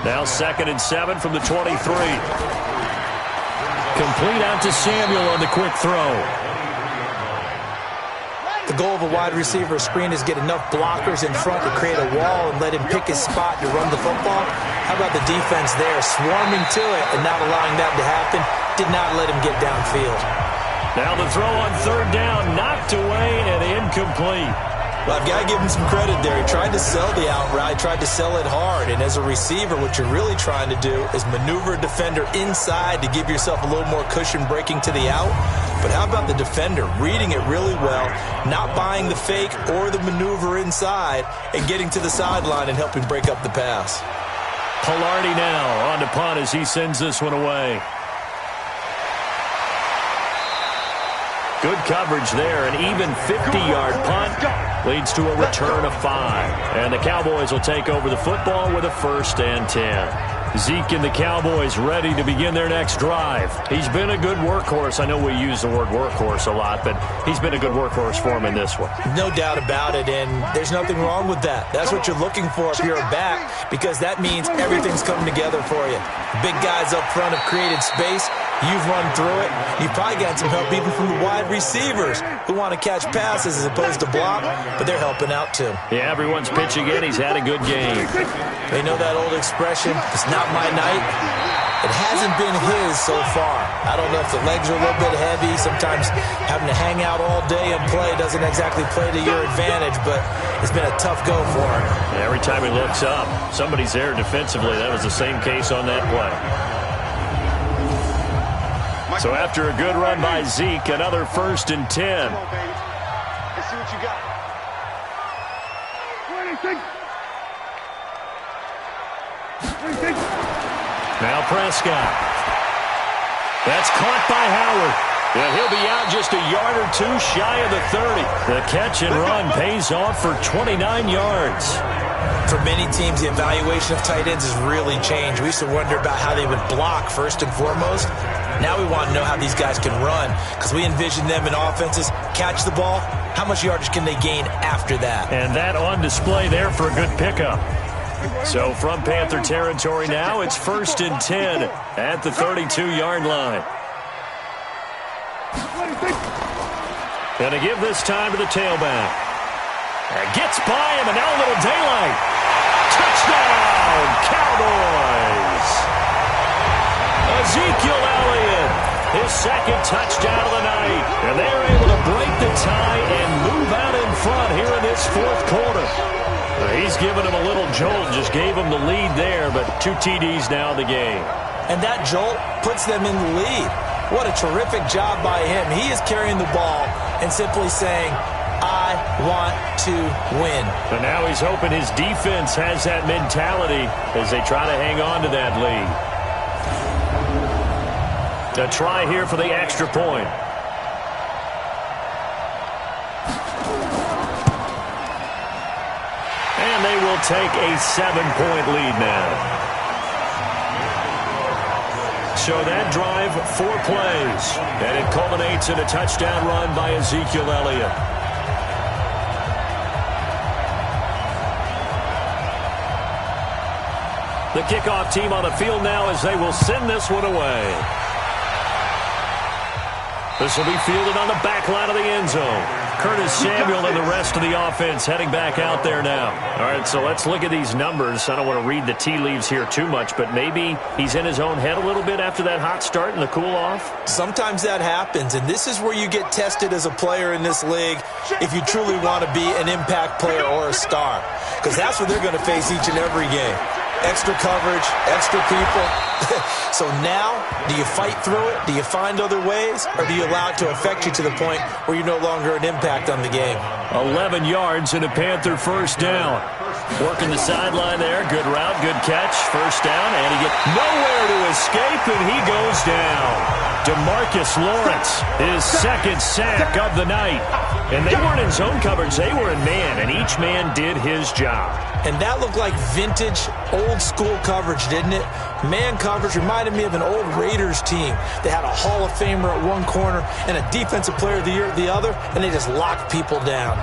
Now 2nd and 7 from the 23. Complete out to Samuel on the quick throw. The goal of a wide receiver screen is get enough blockers in front to create a wall and let him pick his spot to run the football. How about the defense there, swarming to it and not allowing that to happen? Did not let him get downfield. Now the throw on 3rd down, knocked away and incomplete. Well, I've got to give him some credit there. He tried to sell the out route, tried to sell it hard. And as a receiver, what you're really trying to do is maneuver a defender inside to give yourself a little more cushion breaking to the out. But how about the defender reading it really well, not buying the fake or the maneuver inside, and getting to the sideline and helping break up the pass? Pilardi now on to punt as he sends this one away. Good coverage there. An even 50-yard punt leads to a return of 5. And the Cowboys will take over the football with a 1st and 10. Zeke and the Cowboys ready to begin their next drive. He's been a good workhorse. I know we use the word workhorse a lot, but he's been a good workhorse for him in this one. No doubt about it, and there's nothing wrong with that. That's what you're looking for if you're a back, because that means everything's coming together for you. Big guys up front have created space. You've run through it. You've probably got some help even from the wide receivers who want to catch passes as opposed to block, but they're helping out too. Yeah, everyone's pitching in. He's had a good game. They know that old expression, it's not my night. It hasn't been his so far. I don't know if the legs are a little bit heavy. Sometimes having to hang out all day and play doesn't exactly play to your advantage, but it's been a tough go for him. Every time he looks up, somebody's there defensively. That was the same case on that play. So after a good run by Zeke, another 1st and 10. Let's see what you got. Now Prescott. That's caught by Howard. And he'll be out just a yard or two shy of the 30. The catch and run pays off for 29 yards. For many teams, the evaluation of tight ends has really changed. We used to wonder about how they would block first and foremost. Now we want to know how these guys can run, because we envision them in offenses catch the ball. How much yardage can they gain after that? And that on display there for a good pickup. So from Panther territory now, it's 1st and 10 at the 32-yard line. And to give this time to the tailback. Gets by him, and now a little daylight. Touchdown, Cowboys! Ezekiel Elliott, his 2nd touchdown of the night. And they're able to break the tie and move out in front here in this 4th quarter. He's given him a little jolt, just gave him the lead there, but 2 TDs now in the game. And that jolt puts them in the lead. What a terrific job by him. He is carrying the ball and simply saying, I want to win. And now he's hoping his defense has that mentality as they try to hang on to that lead. A try here for the extra point. And they will take a 7-point lead now. So that drive, 4 plays. And it culminates in a touchdown run by Ezekiel Elliott. The kickoff team on the field now as they will send this one away. This will be fielded on the back line of the end zone. Curtis Samuel and the rest of the offense heading back out there now. All right, so let's look at these numbers. I don't want to read the tea leaves here too much, but maybe he's in his own head a little bit after that hot start and the cool-off. Sometimes that happens, and this is where you get tested as a player in this league if you truly want to be an impact player or a star, because that's what they're going to face each and every game. Extra coverage, extra people. So now, do you fight through it? Do you find other ways? Or do you allow it to affect you to the point where you're no longer an impact on the game? 11 yards and a Panther 1st down. Working the sideline there. Good route, good catch. 1st down, and he gets nowhere to escape, and he goes down. DeMarcus Lawrence, his 2nd sack of the night. And they weren't in zone coverage. They were in man, and each man did his job. And that looked like vintage, old-school coverage, didn't it? Man coverage reminded me of an old Raiders team. They had a Hall of Famer at one corner and a Defensive Player of the Year at the other, and they just locked people down.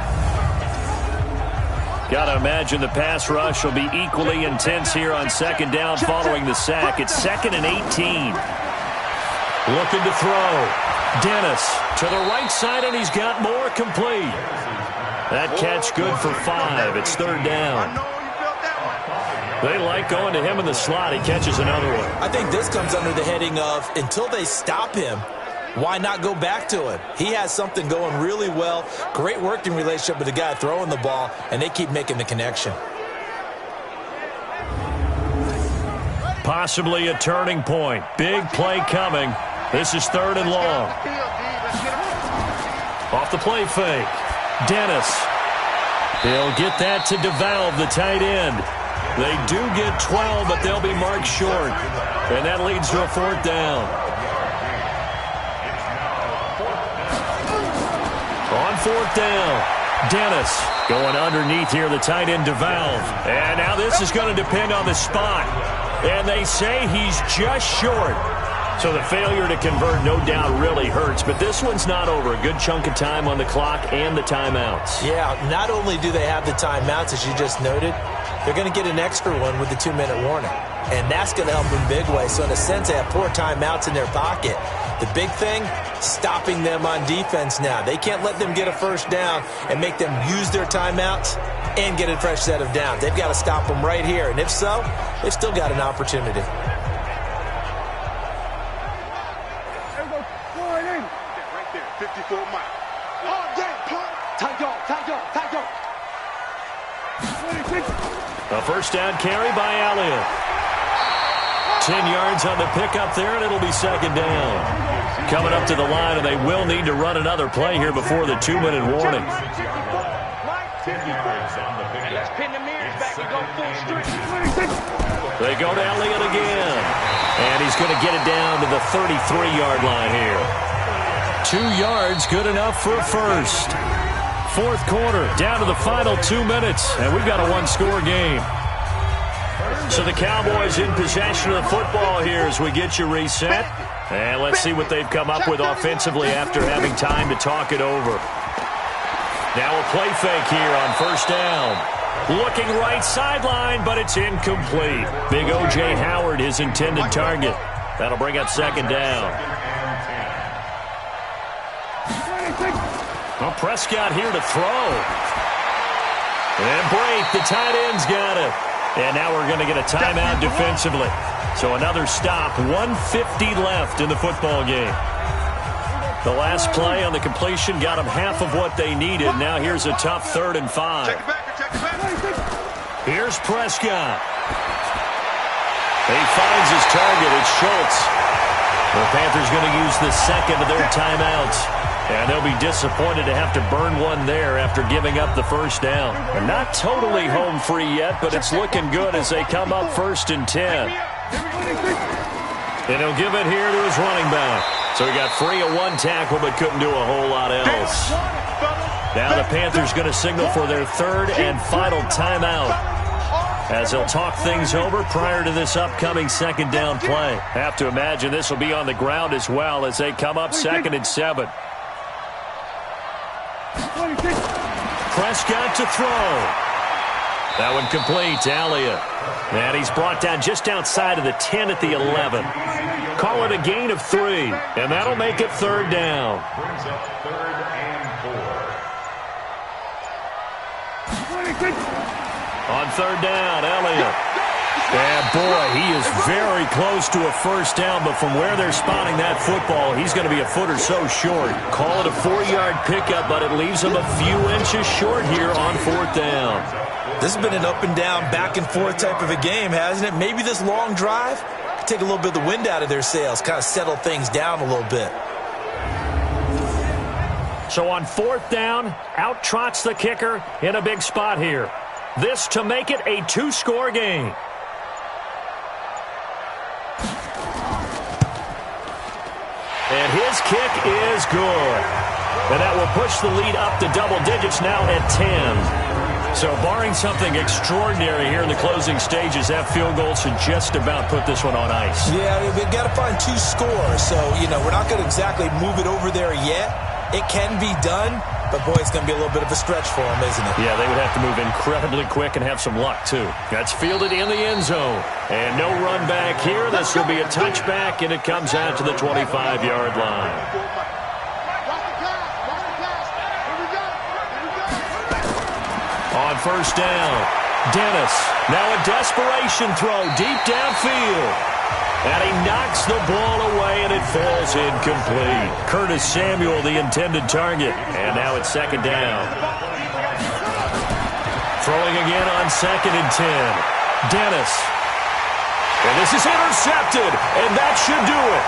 Got to imagine the pass rush will be equally intense here on second down following the sack. It's 2nd and 18. Looking to throw. Dennis to the right side, and he's got more complete. That catch good for 5. It's 3rd down. They like going to him in the slot. He catches another one. I think this comes under the heading of until they stop him, why not go back to him? He has something going really well. Great working relationship with the guy throwing the ball, and they keep making the connection. Possibly a turning point. Big play coming. This is 3rd and long. Off the play fake. Dennis. He'll get that to DeValve, the tight end. They do get 12, but they'll be marked short. And that leads to a 4th down. On 4th down, Dennis going underneath here, the tight end DeValve. And now this is going to depend on the spot. And they say he's just short. So the failure to convert no doubt really hurts, but this one's not over. A good chunk of time on the clock and the timeouts. Yeah, not only do they have the timeouts, as you just noted, they're going to get an extra one with the 2-minute warning. And that's going to help in big way. So in a sense, they have 4 timeouts in their pocket. The big thing, stopping them on defense now. They can't let them get a first down and make them use their timeouts and get a fresh set of downs. They've got to stop them right here. And if so, they've still got an opportunity. A first down carry by Elliott. 10 yards on the pickup there, and it'll be 2nd down. Coming up to the line, and they will need to run another play here before the 2-minute warning. They go to Elliott again. And he's going to get it down to the 33-yard line here. 2 yards, good enough for a first. 4th quarter, down to the final 2 minutes, and we've got a 1-score game. So the Cowboys in possession of the football here as we get you reset. And let's see what they've come up with offensively after having time to talk it over. Now a play fake here on 1st down. Looking right sideline, but it's incomplete. Big O.J. Howard, his intended target. That'll bring up 2nd down. Well, Prescott here to throw. And break. The tight end's got it. And now we're going to get a timeout defensively. So another stop. 1:50 left in the football game. The last play on the completion got them half of what they needed. Now here's a tough 3rd and 5. Here's Prescott. He finds his target. It's Schultz. The Panthers going to use the second of their timeouts. And they'll be disappointed to have to burn one there after giving up the first down. They're not totally home free yet, but it's looking good as they come up 1st and 10. And he'll give it here to his running back. So he got free of 1 tackle but couldn't do a whole lot else. Now the Panthers going to signal for their 3rd and final timeout as they'll talk things over prior to this upcoming 2nd down play. Have to imagine this will be on the ground as well as they come up 2nd and 7. Prescott to throw. That one complete to Elliott. And he's brought down just outside of the 10 at the 11. Call it a gain of 3, and that'll make it 3rd down. On 3rd down, Elliott. And boy, he is very close to a first down, but from where they're spotting that football, he's going to be a foot or so short. Call it a 4-yard pickup, but it leaves him a few inches short here on 4th down. This has been an up and down, back and forth type of a game, hasn't it? Maybe this long drive could take a little bit of the wind out of their sails, kind of settle things down a little bit. So on 4th down, out trots the kicker in a big spot here. This to make it a 2-score game. And his kick is good. And that will push the lead up to double digits now at 10. So barring something extraordinary here in the closing stages, that field goal should just about put this one on ice. Yeah, we've got to find 2 scores. So, we're not going to exactly move it over there yet. It can be done, but, boy, it's going to be a little bit of a stretch for them, isn't it? Yeah, they would have to move incredibly quick and have some luck, too. That's fielded in the end zone. And no run back here. This will be a touchback, and it comes out to the 25-yard line. On first down, Dennis. Now a desperation throw deep downfield. And he knocks the ball away, and it falls incomplete. Curtis Samuel, the intended target. And now it's second down. Throwing again on 2nd and 10. Dennis. And this is intercepted, and that should do it.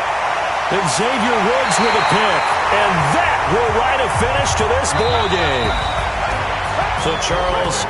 And Xavier Woods with a pick. And that will write a finish to this ball game. So, Charles,